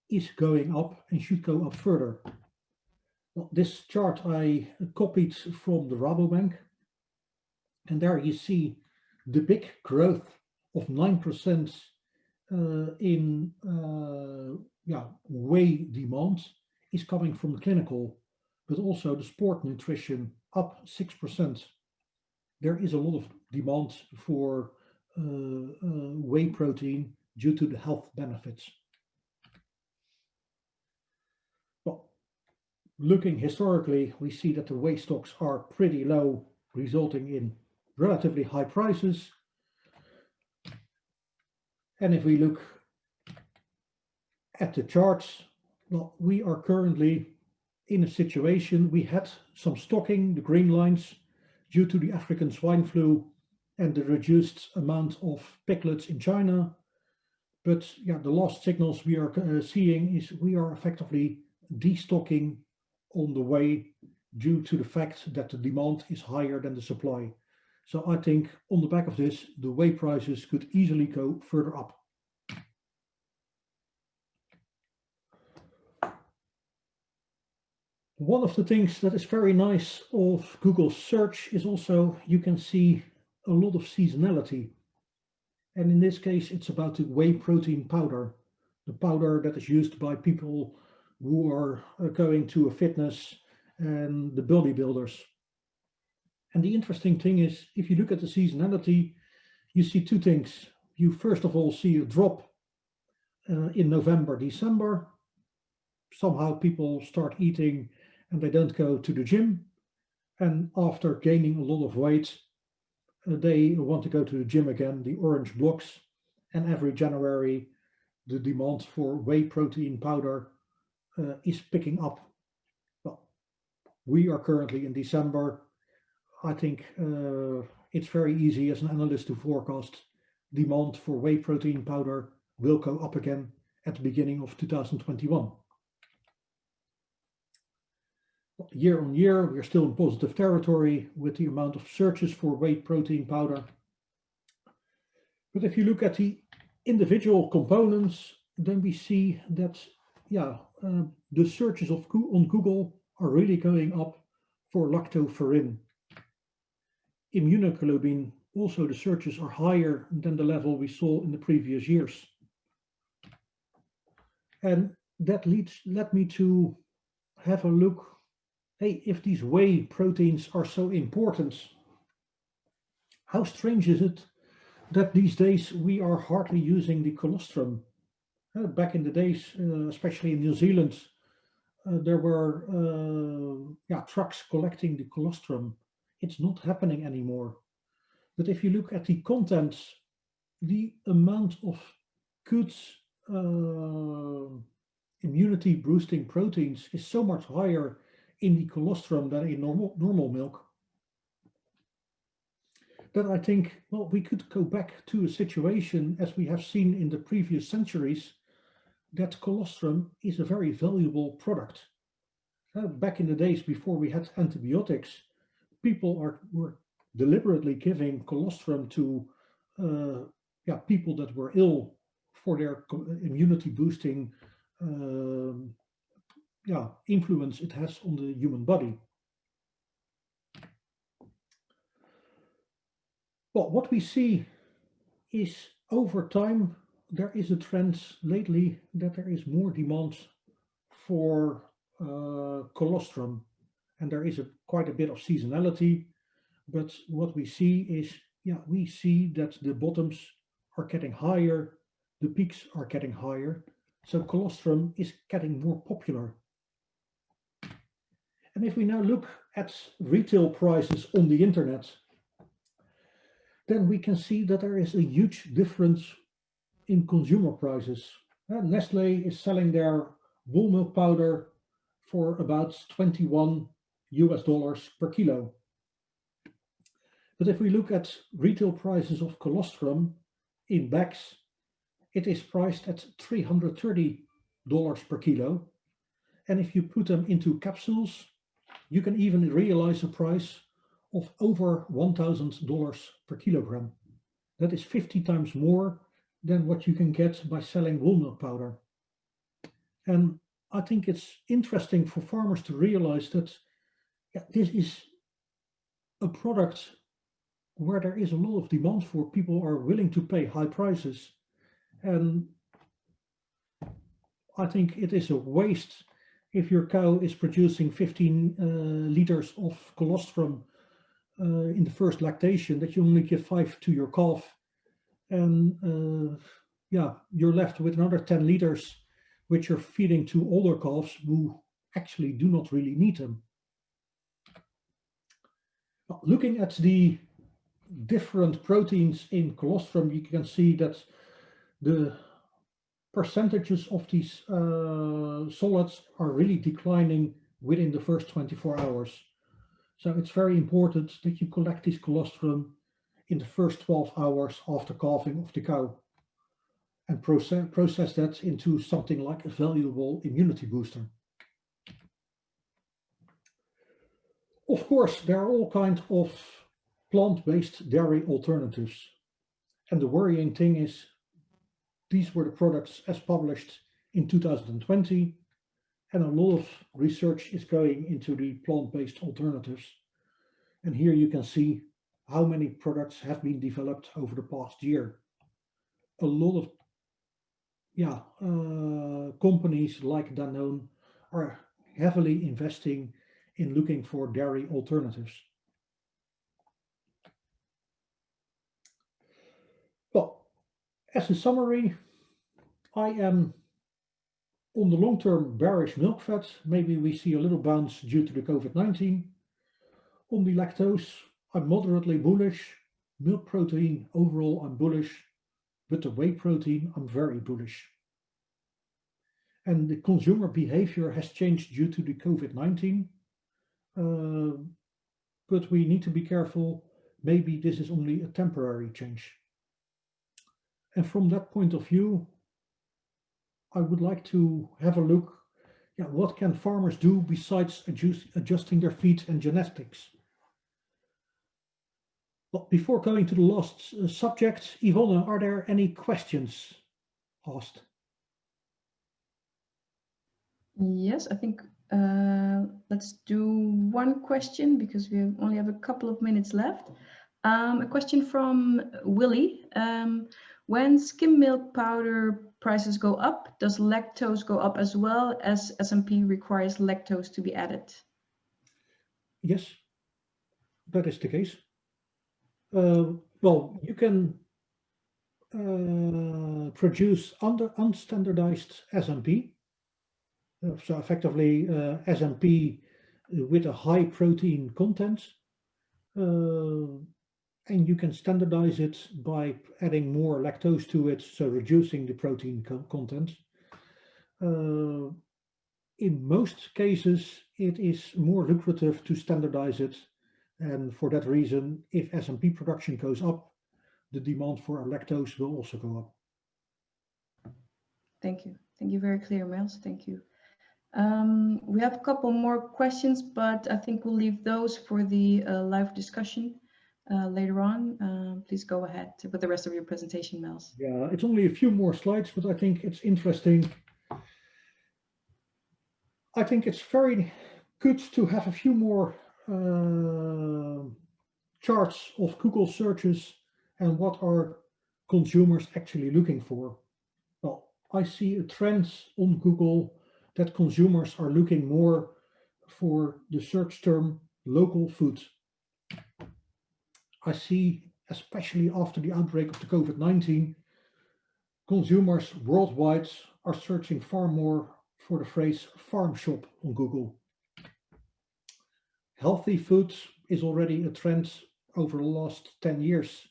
is going up and should go up further. Well, this chart I copied from the Rabobank, and there you see the big growth of 9% in whey demand is coming from the clinical, but also the sport nutrition up 6%. There is a lot of demand for whey protein due to the health benefits. Well, looking historically, we see that the whey stocks are pretty low, resulting in relatively high prices. And if we look at the charts, well, we are currently in a situation, we had some stocking, the green lines, due to the African swine flu and the reduced amount of piglets in China. But the last signals we are seeing is we are effectively destocking on the whey due to the fact that the demand is higher than the supply. So I think on the back of this, the whey prices could easily go further up. One of the things that is very nice of Google search is also you can see a lot of seasonality. And in this case, it's about the whey protein powder, the powder that is used by people who are going to a fitness and the bodybuilders. And the interesting thing is, if you look at the seasonality, you see two things. You first of all see a drop in November, December. Somehow people start eating and they don't go to the gym. And after gaining a lot of weight, they want to go to the gym again, the orange blocks. And every January, the demand for whey protein powder is picking up. Well, we are currently in December. I think it's very easy as an analyst to forecast demand for whey protein powder will go up again at the beginning of 2021. Year on year, we're still in positive territory with the amount of searches for whey protein powder. But if you look at the individual components, then we see that, the searches on Google are really going up for lactoferrin. Immunoglobulin, also the searches are higher than the level we saw in the previous years. And that led me to have a look, hey, if these whey proteins are so important, how strange is it that these days we are hardly using the colostrum? Back in the days, especially in New Zealand, there were trucks collecting the colostrum. It's not happening anymore. But if you look at the contents, the amount of good immunity boosting proteins is so much higher in the colostrum than in normal milk, that I think, well, we could go back to a situation as we have seen in the previous centuries, that colostrum is a very valuable product. Back in the days before we had antibiotics, people were deliberately giving colostrum to people that were ill for their immunity boosting influence it has on the human body. Well, what we see is over time, there is a trend lately that there is more demand for colostrum, and there is quite a bit of seasonality. But what we see is, yeah, we see that the bottoms are getting higher, the peaks are getting higher, so colostrum is getting more popular. And if we now look at retail prices on the internet, then we can see that there is a huge difference in consumer prices. Nestle is selling their whole milk powder for about $21 per kilo. But if we look at retail prices of colostrum in bags, it is priced at $330 per kilo. And if you put them into capsules, you can even realize a price of over $1,000 per kilogram. That is 50 times more than what you can get by selling whole milk powder. And I think it's interesting for farmers to realize that this is a product where there is a lot of demand for. People are willing to pay high prices. And I think it is a waste if your cow is producing 15 liters of colostrum in the first lactation, that you only give 5 to your calf. And yeah, you're left with another 10 liters, which you're feeding to older calves who actually do not really need them. Looking at the different proteins in colostrum, you can see that the percentages of these solids are really declining within the first 24 hours. So it's very important that you collect this colostrum in the first 12 hours after calving of the cow and process that into something like a valuable immunity booster. Of course, there are all kinds of plant-based dairy alternatives. And the worrying thing is, these were the products as published in 2020, and a lot of research is going into the plant-based alternatives. And here you can see how many products have been developed over the past year. A lot of companies like Danone are heavily investing in looking for dairy alternatives. Well, as a summary, I am on the long-term bearish milk fat. Maybe we see a little bounce due to the COVID-19. On the lactose, I'm moderately bullish. Milk protein, overall, I'm bullish. But the whey protein, I'm very bullish. And the consumer behavior has changed due to the COVID-19. But we need to be careful. Maybe this is only a temporary change. And from that point of view, I would like to have a look at what can farmers do besides adjusting their feed and genetics. But before going to the last subject, Yvonne, are there any questions asked? Yes, I think let's do one question because we only have a couple of minutes left. A question from Willie. When skim milk powder prices go up, does lactose go up as well, as S&P requires lactose to be added? Yes, that is the case. Well, you can produce unstandardized S&P. So effectively S&P with a high protein content. And you can standardize it by adding more lactose to it, so reducing the protein content. In most cases, it is more lucrative to standardize it. And for that reason, if S&P production goes up, the demand for lactose will also go up. Thank you. Thank you. Very clear, Mels. Thank you. We have a couple more questions, but I think we'll leave those for the live discussion later on. Please go ahead with the rest of your presentation, Mels. Yeah, it's only a few more slides, but I think it's interesting. I think it's very good to have a few more charts of Google searches and what are consumers actually looking for. Well, I see a trend on Google that consumers are looking more for the search term local food. I see, especially after the outbreak of the COVID-19, consumers worldwide are searching far more for the phrase farm shop on Google. Healthy food is already a trend over the last 10 years.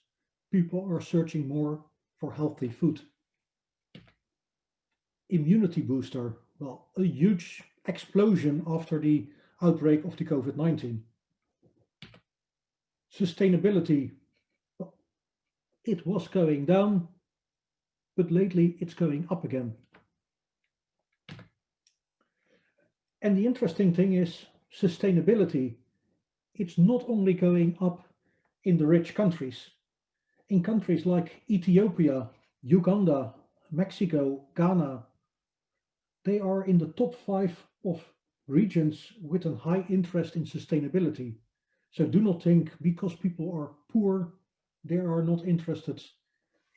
People are searching more for healthy food. Immunity booster, well, a huge explosion after the outbreak of the COVID-19. Sustainability, well, it was going down, but lately it's going up again. And the interesting thing is sustainability, it's not only going up in the rich countries. In countries like Ethiopia, Uganda, Mexico, Ghana, they are in the top 5 of regions with a high interest in sustainability. So do not think because people are poor, they are not interested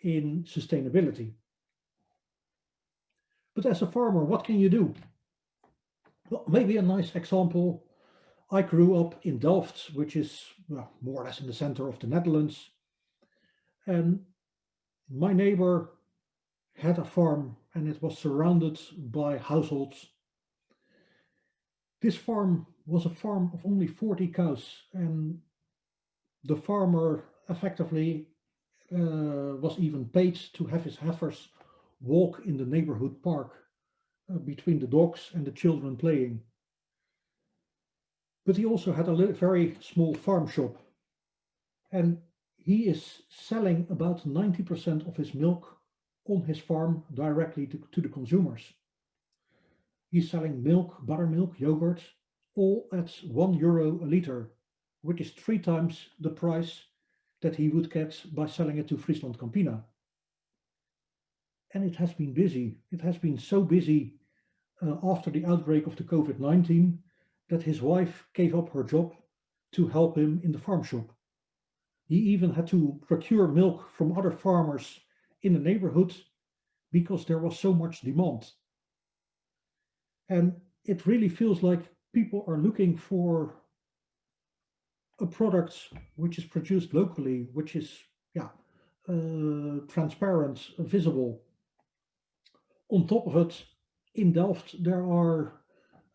in sustainability. But as a farmer, what can you do? Well, maybe a nice example. I grew up in Delft, which is more or less in the center of the Netherlands. And my neighbor had a farm and it was surrounded by households. This farm was a farm of only 40 cows, and the farmer effectively was even paid to have his heifers walk in the neighborhood park between the dogs and the children playing. But he also had a very small farm shop, and he is selling about 90% of his milk on his farm directly to the consumers. He's selling milk, buttermilk, yogurt, all at €1 a liter, which is 3 times the price that he would get by selling it to Friesland Campina. And it has been busy. It has been so busy after the outbreak of the COVID-19 that his wife gave up her job to help him in the farm shop. He even had to procure milk from other farmers in the neighborhood because there was so much demand. And it really feels like people are looking for a product which is produced locally, which is transparent, visible. On top of it, in Delft, there are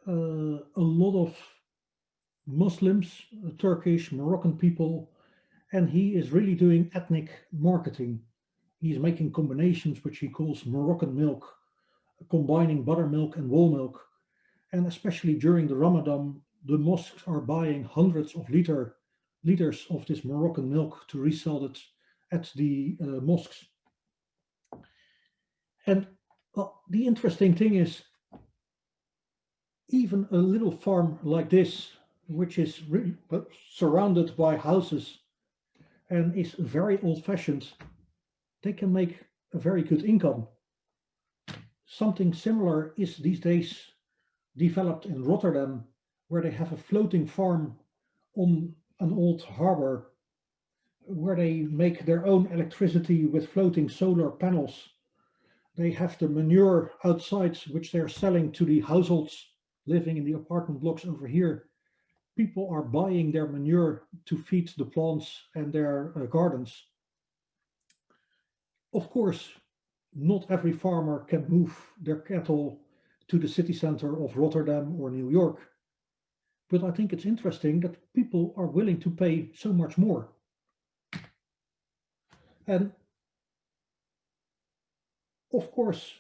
a lot of Muslims, Turkish, Moroccan people, and he is really doing ethnic marketing. He's making combinations which he calls Moroccan milk, combining buttermilk and whole milk. And especially during the Ramadan, the mosques are buying hundreds of liters of this Moroccan milk to resell it at the mosques. And the interesting thing is, even a little farm like this, which is really surrounded by houses and is very old-fashioned, they can make a very good income. Something similar is these days developed in Rotterdam, where they have a floating farm on an old harbor, where they make their own electricity with floating solar panels. They have the manure outside, which they're selling to the households living in the apartment blocks over here. People are buying their manure to feed the plants and their gardens. Of course, not every farmer can move their cattle to the city center of Rotterdam or New York. But I think it's interesting that people are willing to pay so much more. And of course,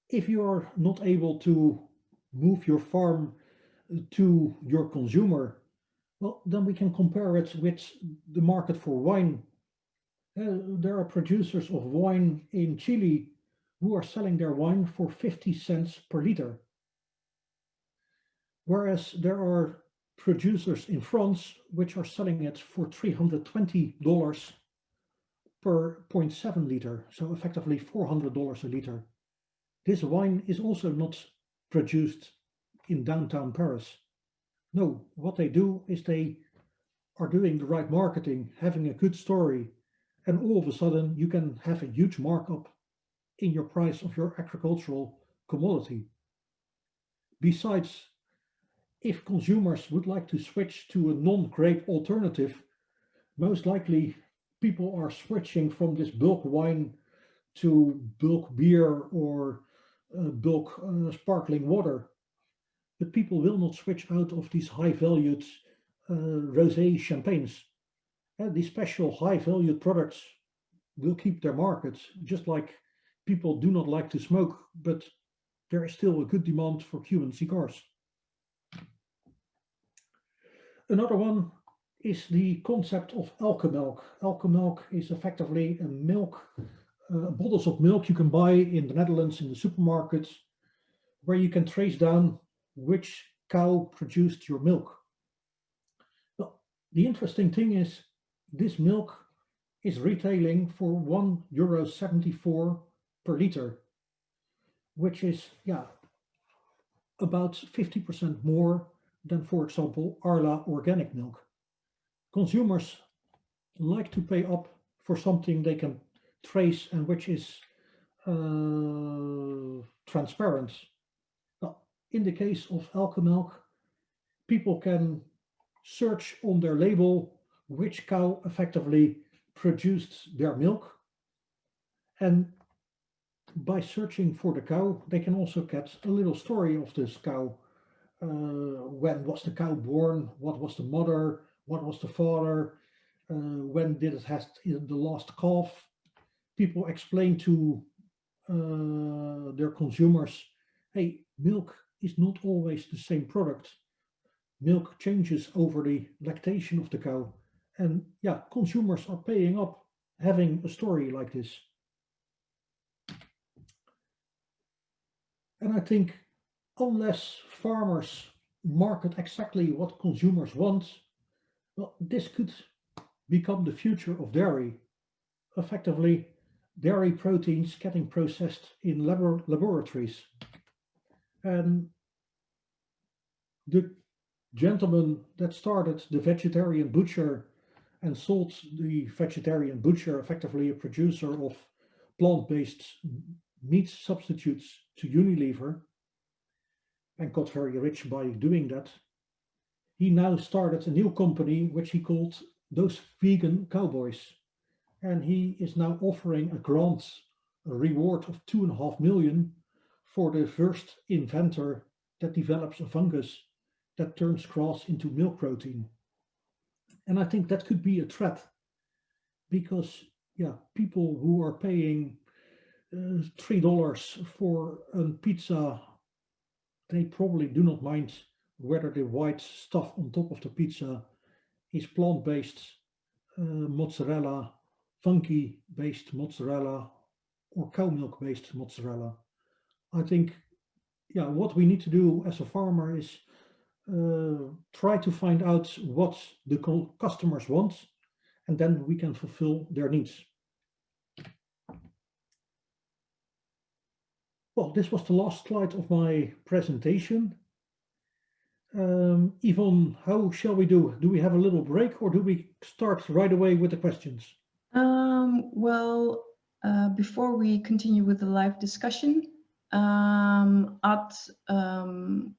if you are not able to move your farm to your consumer, well, then we can compare it with the market for wine. There are producers of wine in Chile who are selling their wine for 50 cents per liter. Whereas there are producers in France which are selling it for $320 per 0.7 liter, so effectively $400 a liter. This wine is also not produced in downtown Paris. No, what they do is they are doing the right marketing, having a good story, and all of a sudden you can have a huge markup in your price of your agricultural commodity. Besides, if consumers would like to switch to a non-grape alternative, most likely people are switching from this bulk wine to bulk beer or bulk sparkling water. But people will not switch out of these high-valued rosé champagnes. These special high-valued products will keep their markets, just like people do not like to smoke, but there is still a good demand for Cuban cigars. Another one is the concept of alchemilk. Alchemilk is effectively a milk, bottles of milk you can buy in the Netherlands in the supermarkets, where you can trace down which cow produced your milk. Well, the interesting thing is this milk is retailing for €1.74 per liter, which is about 50% more than, for example, Arla organic milk. Consumers like to pay up for something they can trace and which is transparent. Now, in the case of alchemilk, people can search on their label which cow effectively produced their milk, and by searching for the cow, they can also get a little story of this cow. When was the cow born? What was the mother? What was the father? When did it have the last calf? People explain to their consumers, hey, milk is not always the same product. Milk changes over the lactation of the cow. And consumers are paying up having a story like this. And I think unless farmers market exactly what consumers want, well, this could become the future of dairy. Effectively, dairy proteins getting processed in laboratories. And the gentleman that started the vegetarian butcher and sold the vegetarian butcher, effectively a producer of plant-based meat substitutes, to Unilever, and got very rich by doing that. He now started a new company which he called Those Vegan Cowboys, and he is now offering a grant, a reward of 2.5 million for the first inventor that develops a fungus that turns grass into milk protein. And I think that could be a threat, because people who are paying $3 for a pizza, they probably do not mind whether the white stuff on top of the pizza is plant-based mozzarella, funky-based mozzarella, or cow milk-based mozzarella. I think, what we need to do as a farmer is try to find out what the customers want, and then we can fulfill their needs. Well, this was the last slide of my presentation. Yvonne, how shall we do? Do we have a little break, or do we start right away with the questions? Before we continue with the live discussion, Ad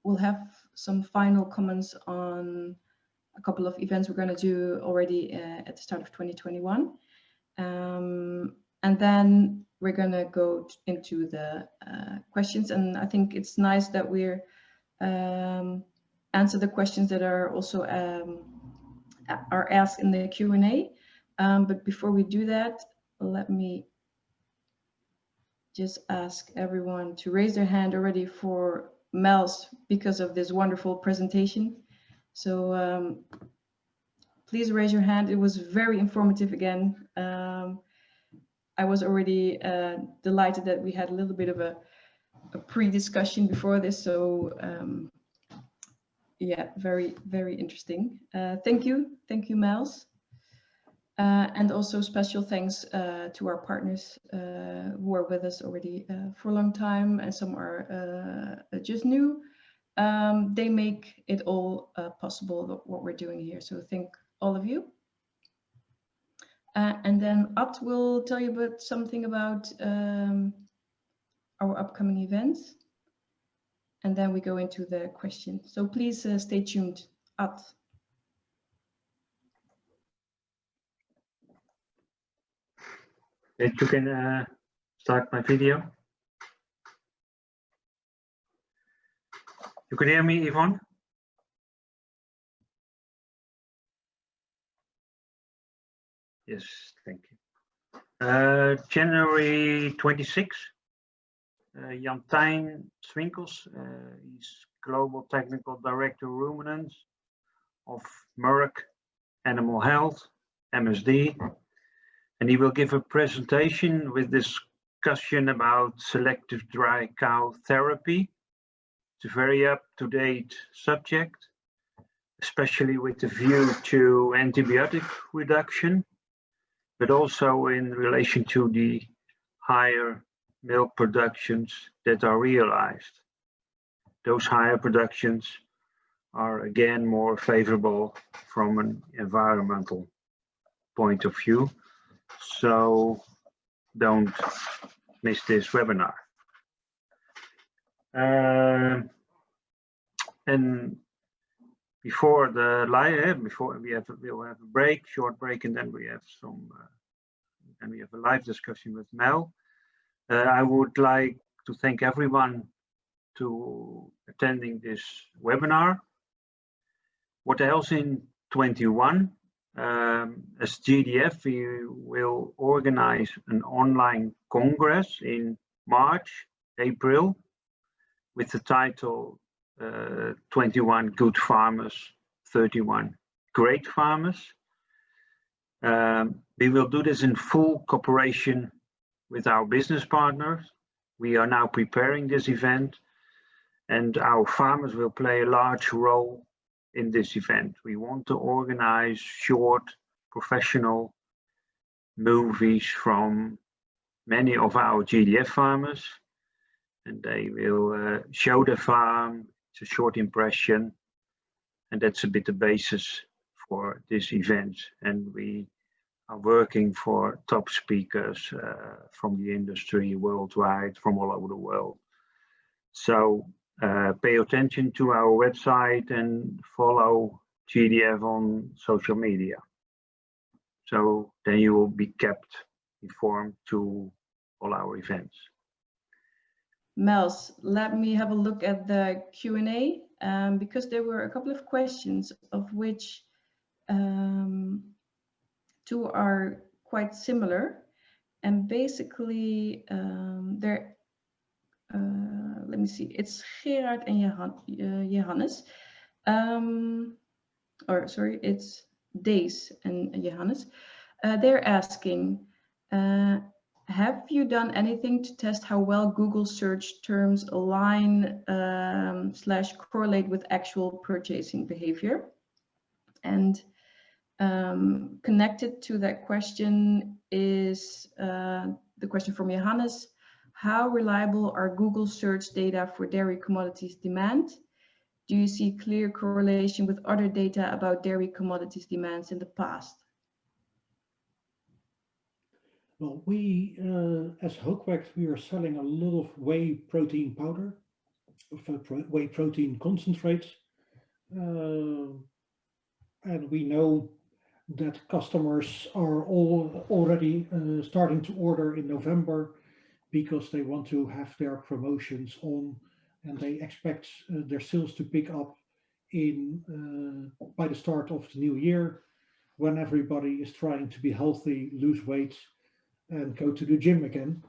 will have some final comments on a couple of events we're going to do already at the start of 2021. And then we're going to go into the questions. And I think it's nice that we're answer the questions that are also are asked in the Q&A. But before we do that, let me just ask everyone to raise their hand already for Mels because of this wonderful presentation. So please raise your hand. It was very informative again. I was already delighted that we had a little bit of a pre-discussion before this. So very, very interesting. Thank you, Mels. And also special thanks to our partners who are with us already for a long time, and some are just new. They make it all possible, what we're doing here. So thank all of you. And then Ad will tell you something about our upcoming events. And then we go into the questions. So please stay tuned. Ad. That you can start my video. You can hear me, Yvonne? Yes, thank you. January 26, Jan Tijn Swinkels, he's Global Technical Director Ruminants of Merck Animal Health, MSD, and he will give a presentation with discussion about selective dry cow therapy. It's a very up-to-date subject, especially with the view to antibiotic reduction, but also in relation to the higher milk productions that are realized. Those higher productions are again more favorable from an environmental point of view. So don't miss this webinar. And before the live, we'll have a break, short break, and then we have a live discussion with Mel. I would like to thank everyone to attending this webinar. What else in 21? As GDF, we will organize an online congress in March, April, with the title 21 Good Farmers, 31 Great Farmers. We will do this in full cooperation with our business partners. We are now preparing this event, and our farmers will play a large role in this event. We want to organize short professional movies from many of our GDF farmers, and they will show the farm. It's a short impression, and that's a bit the basis for this event. And we are working for top speakers from the industry worldwide, from all over the world. So pay attention to our website and follow GDF on social media. So then you will be kept informed to all our events. Mels, let me have a look at the Q&A because there were a couple of questions, of which 2 are quite similar, and basically let me see, it's Gerard and Johannes, or sorry, it's Days and Johannes. They're asking, have you done anything to test how well Google search terms align / correlate with actual purchasing behavior? And connected to that question is the question from Johannes. How reliable are Google search data for dairy commodities demand? Do you see clear correlation with other data about dairy commodities demands in the past? Well, we, as Hoogwegt, we are selling a lot of whey protein powder, whey protein concentrates. And we know that customers are already starting to order in November because they want to have their promotions on, and they expect their sales to pick up in by the start of the new year, when everybody is trying to be healthy, lose weight, and go to the gym again.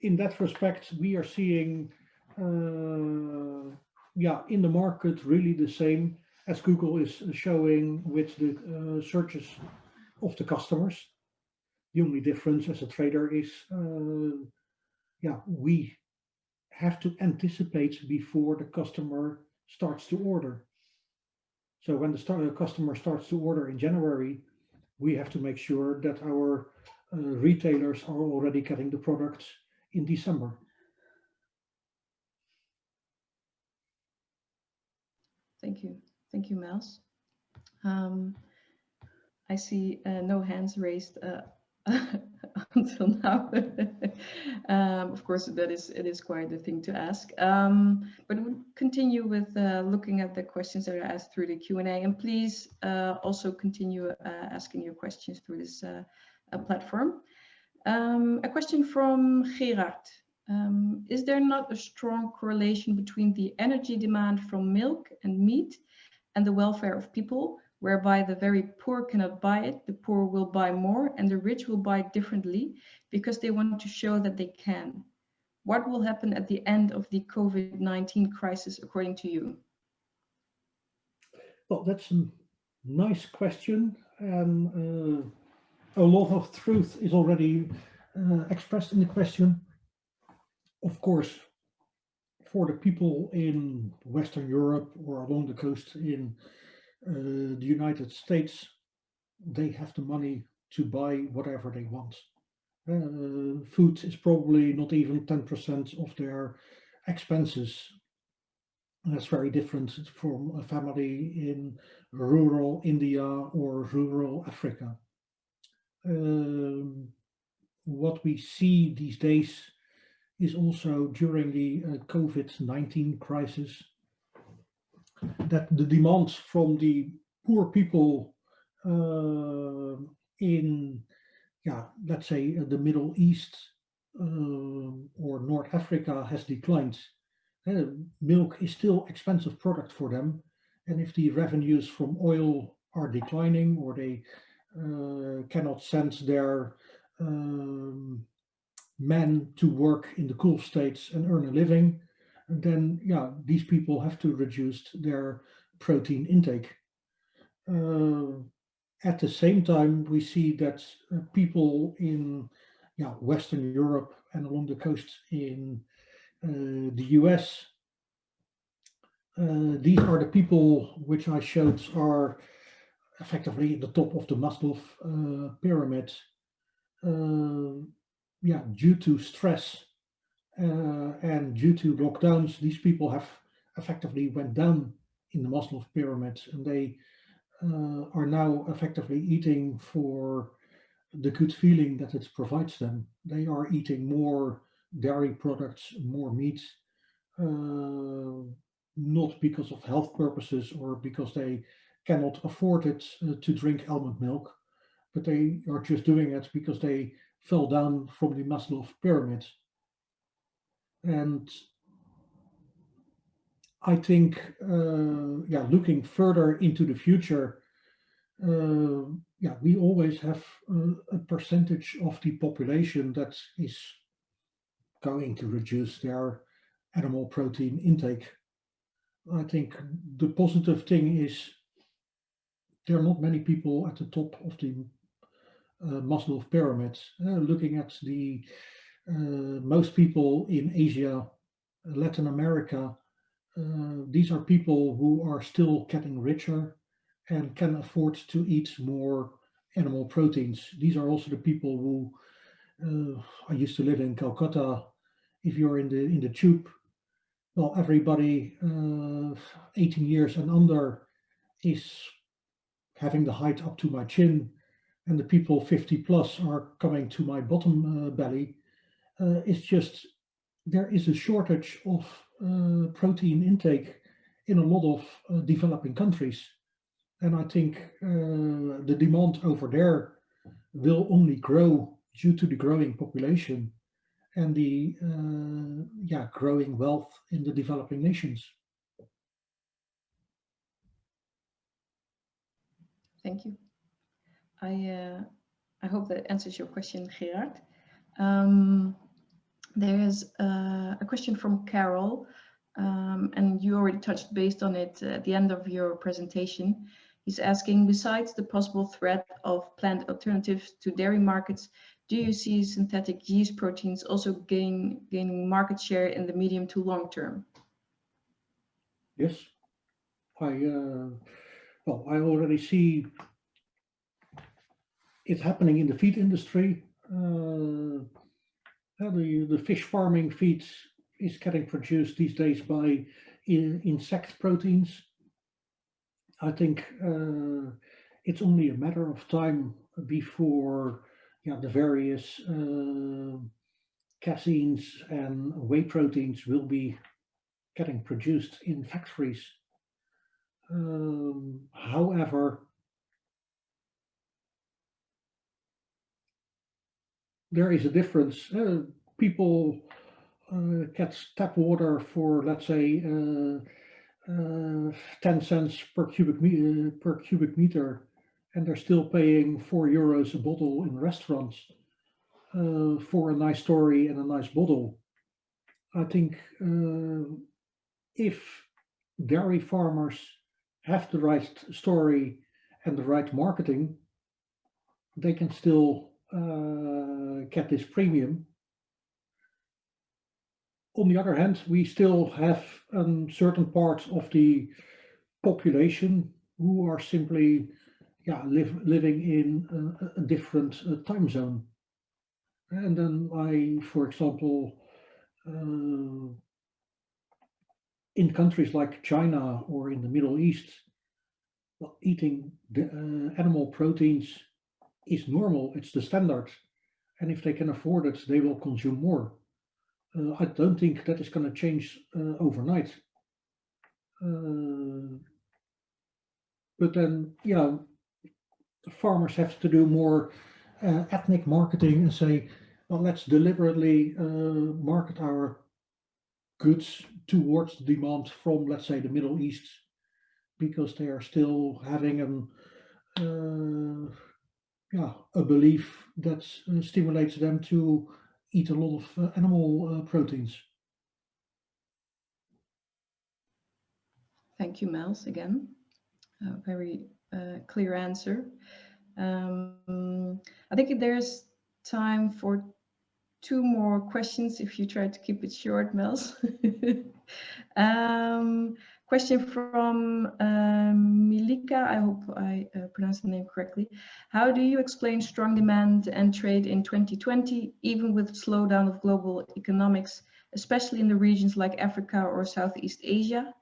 In that respect, we are seeing, in the market, really the same as Google is showing with the searches of the customers. The only difference as a trader is, we have to anticipate before the customer starts to order. So when the customer starts to order in January, we have to make sure that our retailers are already getting the products in December. Thank you, Mels. I see no hands raised until now. Of course, it is quite a thing to ask. But we'll continue with looking at the questions that are asked through the Q&A, and please also continue asking your questions through this platform. A question from Gerard. Is there not a strong correlation between the energy demand from milk and meat and the welfare of people, whereby the very poor cannot buy it, the poor will buy more, and the rich will buy differently because they want to show that they can? What will happen at the end of the COVID-19 crisis, according to you? Well, that's a nice question, and a lot of truth is already expressed in the question. Of course, for the people in Western Europe or along the coast in the United States, they have the money to buy whatever they want. Food is probably not even 10% of their expenses. And that's very different from a family in rural India or rural Africa. What we see these days is also during the COVID-19 crisis, that the demands from the poor people in, let's say, the Middle East or North Africa has declined. Milk is still expensive product for them, and if the revenues from oil are declining, or they cannot send their men to work in the Gulf states and earn a living, then these people have to reduce their protein intake. At the same time, we see that people in Western Europe and along the coast in the US, these are the people which I showed are effectively at the top of the Maslow pyramid. Due to stress and due to lockdowns, these people have effectively went down in the Maslow pyramid, and they are now effectively eating for the good feeling that it provides them. They are eating more dairy products, more meat, not because of health purposes or because they cannot afford it to drink almond milk, but they are just doing it because they fell down from the Maslow pyramid. And I think, looking further into the future, we always have a percentage of the population that is going to reduce their animal protein intake. I think the positive thing is there are not many people at the top of the Maslow pyramid. Looking at the most people in Asia, Latin America, these are people who are still getting richer and can afford to eat more animal proteins. These are also the people who, I used to live in Calcutta. If you're in the tube, well, everybody 18 years and under is having the height up to my chin, and the people 50 plus are coming to my bottom belly. It's just, there is a shortage of protein intake in a lot of developing countries. And I think the demand over there will only grow due to the growing population and the growing wealth in the developing nations. Thank you. I hope that answers your question, Gerard. There is a question from Carol, and you already touched based on it at the end of your presentation. He's asking, besides the possible threat of plant alternatives to dairy markets, do you see synthetic yeast proteins also gaining market share in the medium to long term? Yes, I already see it happening in the feed industry. The fish farming feed is getting produced these days by insect proteins. I think it's only a matter of time before the various caseins and whey proteins will be getting produced in factories. However, there is a difference. People get tap water for, let's say, 10 cents per cubic meter, and they're still paying €4 a bottle in restaurants for a nice story and a nice bottle. I think if dairy farmers have the right story and the right marketing, they can still get this premium. On the other hand, we still have certain parts of the population who are simply living in a different time zone. And then for example, in countries like China or in the Middle East, well, eating the, animal proteins is normal, it's the standard. And if they can afford it, they will consume more. I don't think that is going to change overnight. But then, farmers have to do more ethnic marketing and say, well, let's deliberately market our goods towards the demand from, let's say, the Middle East, because they are still having a belief that stimulates them to eat a lot of animal proteins. Thank you, Mels, again. Very clear answer. I think there's time for 2 more questions if you try to keep it short, Mels. Question from Milika, I hope I pronounced the name correctly. How do you explain strong demand and trade in 2020, even with slowdown of global economics, especially in the regions like Africa or Southeast Asia?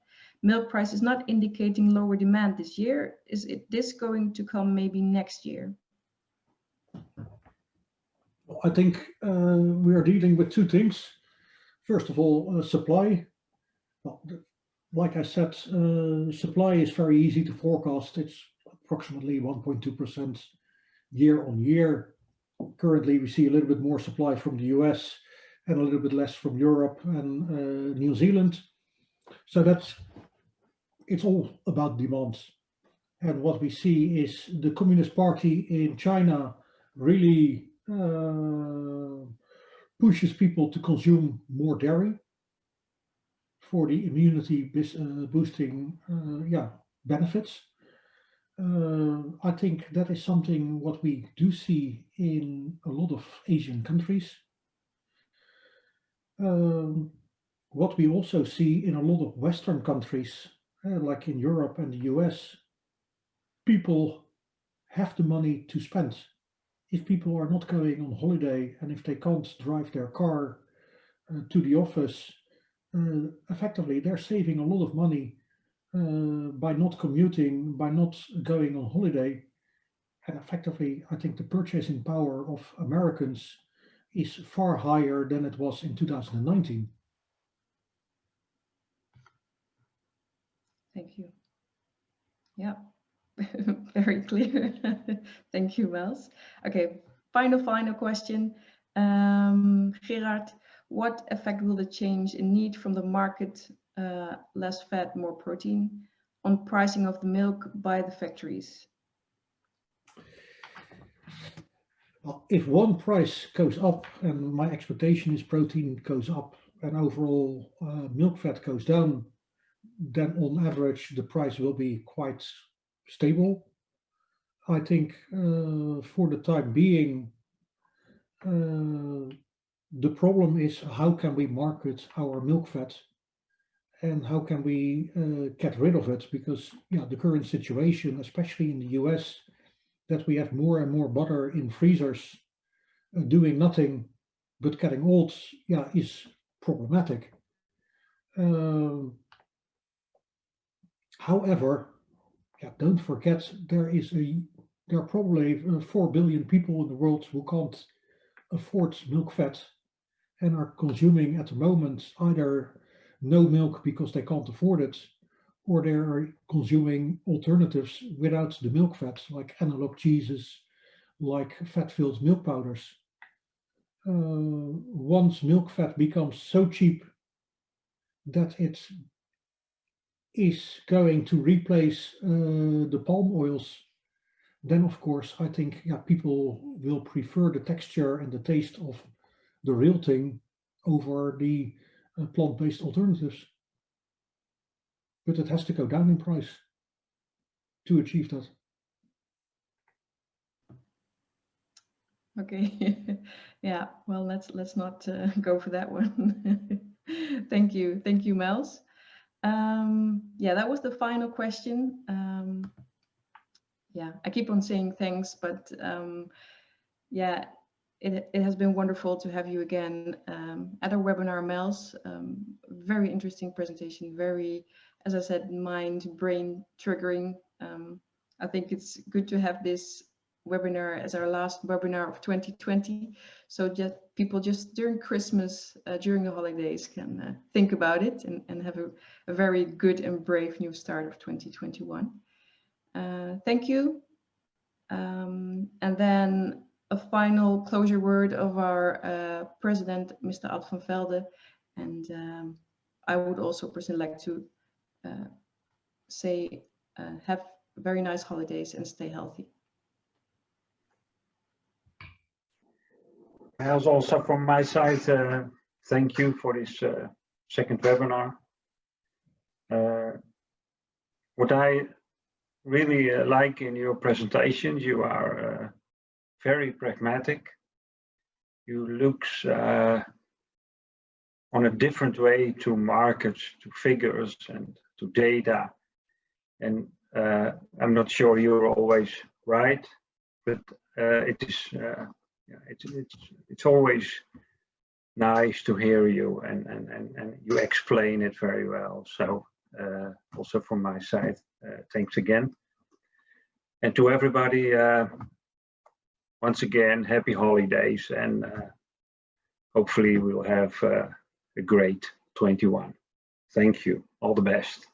Milk price is not indicating lower demand this year. Is this going to come maybe next year? I think we are dealing with 2 things. First of all, supply. Well, like I said, supply is very easy to forecast. It's approximately 1.2% year on year. Currently, we see a little bit more supply from the US and a little bit less from Europe and New Zealand. So it's all about demand. And what we see is the Communist Party in China really pushes people to consume more dairy for the immunity boosting benefits. I think that is something what we do see in a lot of Asian countries. What we also see in a lot of Western countries, like in Europe and the US, people have the money to spend. If people are not going on holiday and if they can't drive their car to the office, effectively they're saving a lot of money by not commuting, by not going on holiday. And effectively, I think the purchasing power of Americans is far higher than it was in 2019. Thank you. Yeah, very clear. Thank you, Mels. Okay, final question. Gerard, what effect will the change in need from the market, less fat, more protein, on pricing of the milk by the factories? Well, if one price goes up, and my expectation is protein goes up and overall milk fat goes down, then on average the price will be quite stable. I think for the time being, the problem is how can we market our milk fat and how can we get rid of it, because the current situation, especially in the US, that we have more and more butter in freezers doing nothing but getting old, is problematic. However, don't forget there is a there are probably 4 billion people in the world who can't afford milk fat and are consuming at the moment either no milk because they can't afford it, or they are consuming alternatives without the milk fat, like analog cheeses, like fat-filled milk powders. Once milk fat becomes so cheap that it is going to replace the palm oils, then of course I think people will prefer the texture and the taste of the real thing over the plant-based alternatives. But it has to go down in price to achieve that. Okay, yeah, well, let's not go for that one. Thank you, Mels. Yeah, that was the final question. Yeah, I keep on saying thanks, but yeah, it has been wonderful to have you again at our webinar, Mels. Very interesting presentation, very, as I said, brain triggering. I think it's good to have this webinar as our last webinar of 2020. So just people just during Christmas, during the holidays can think about it and have a very good and brave new start of 2021. Thank you. And then a final closure word of our president, Mr. Ad van Velde. And I would also personally like to say have very nice holidays and stay healthy. Mels, also from my side, thank you for this second webinar. What I really like in your presentations, you are very pragmatic. You look on a different way to markets, to figures and to data. And I'm not sure you're always right, but it is it's always nice to hear you and you explain it very well. So also from my side, thanks again. And to everybody, once again, happy holidays, and hopefully we'll have a great 21. Thank you. All the best.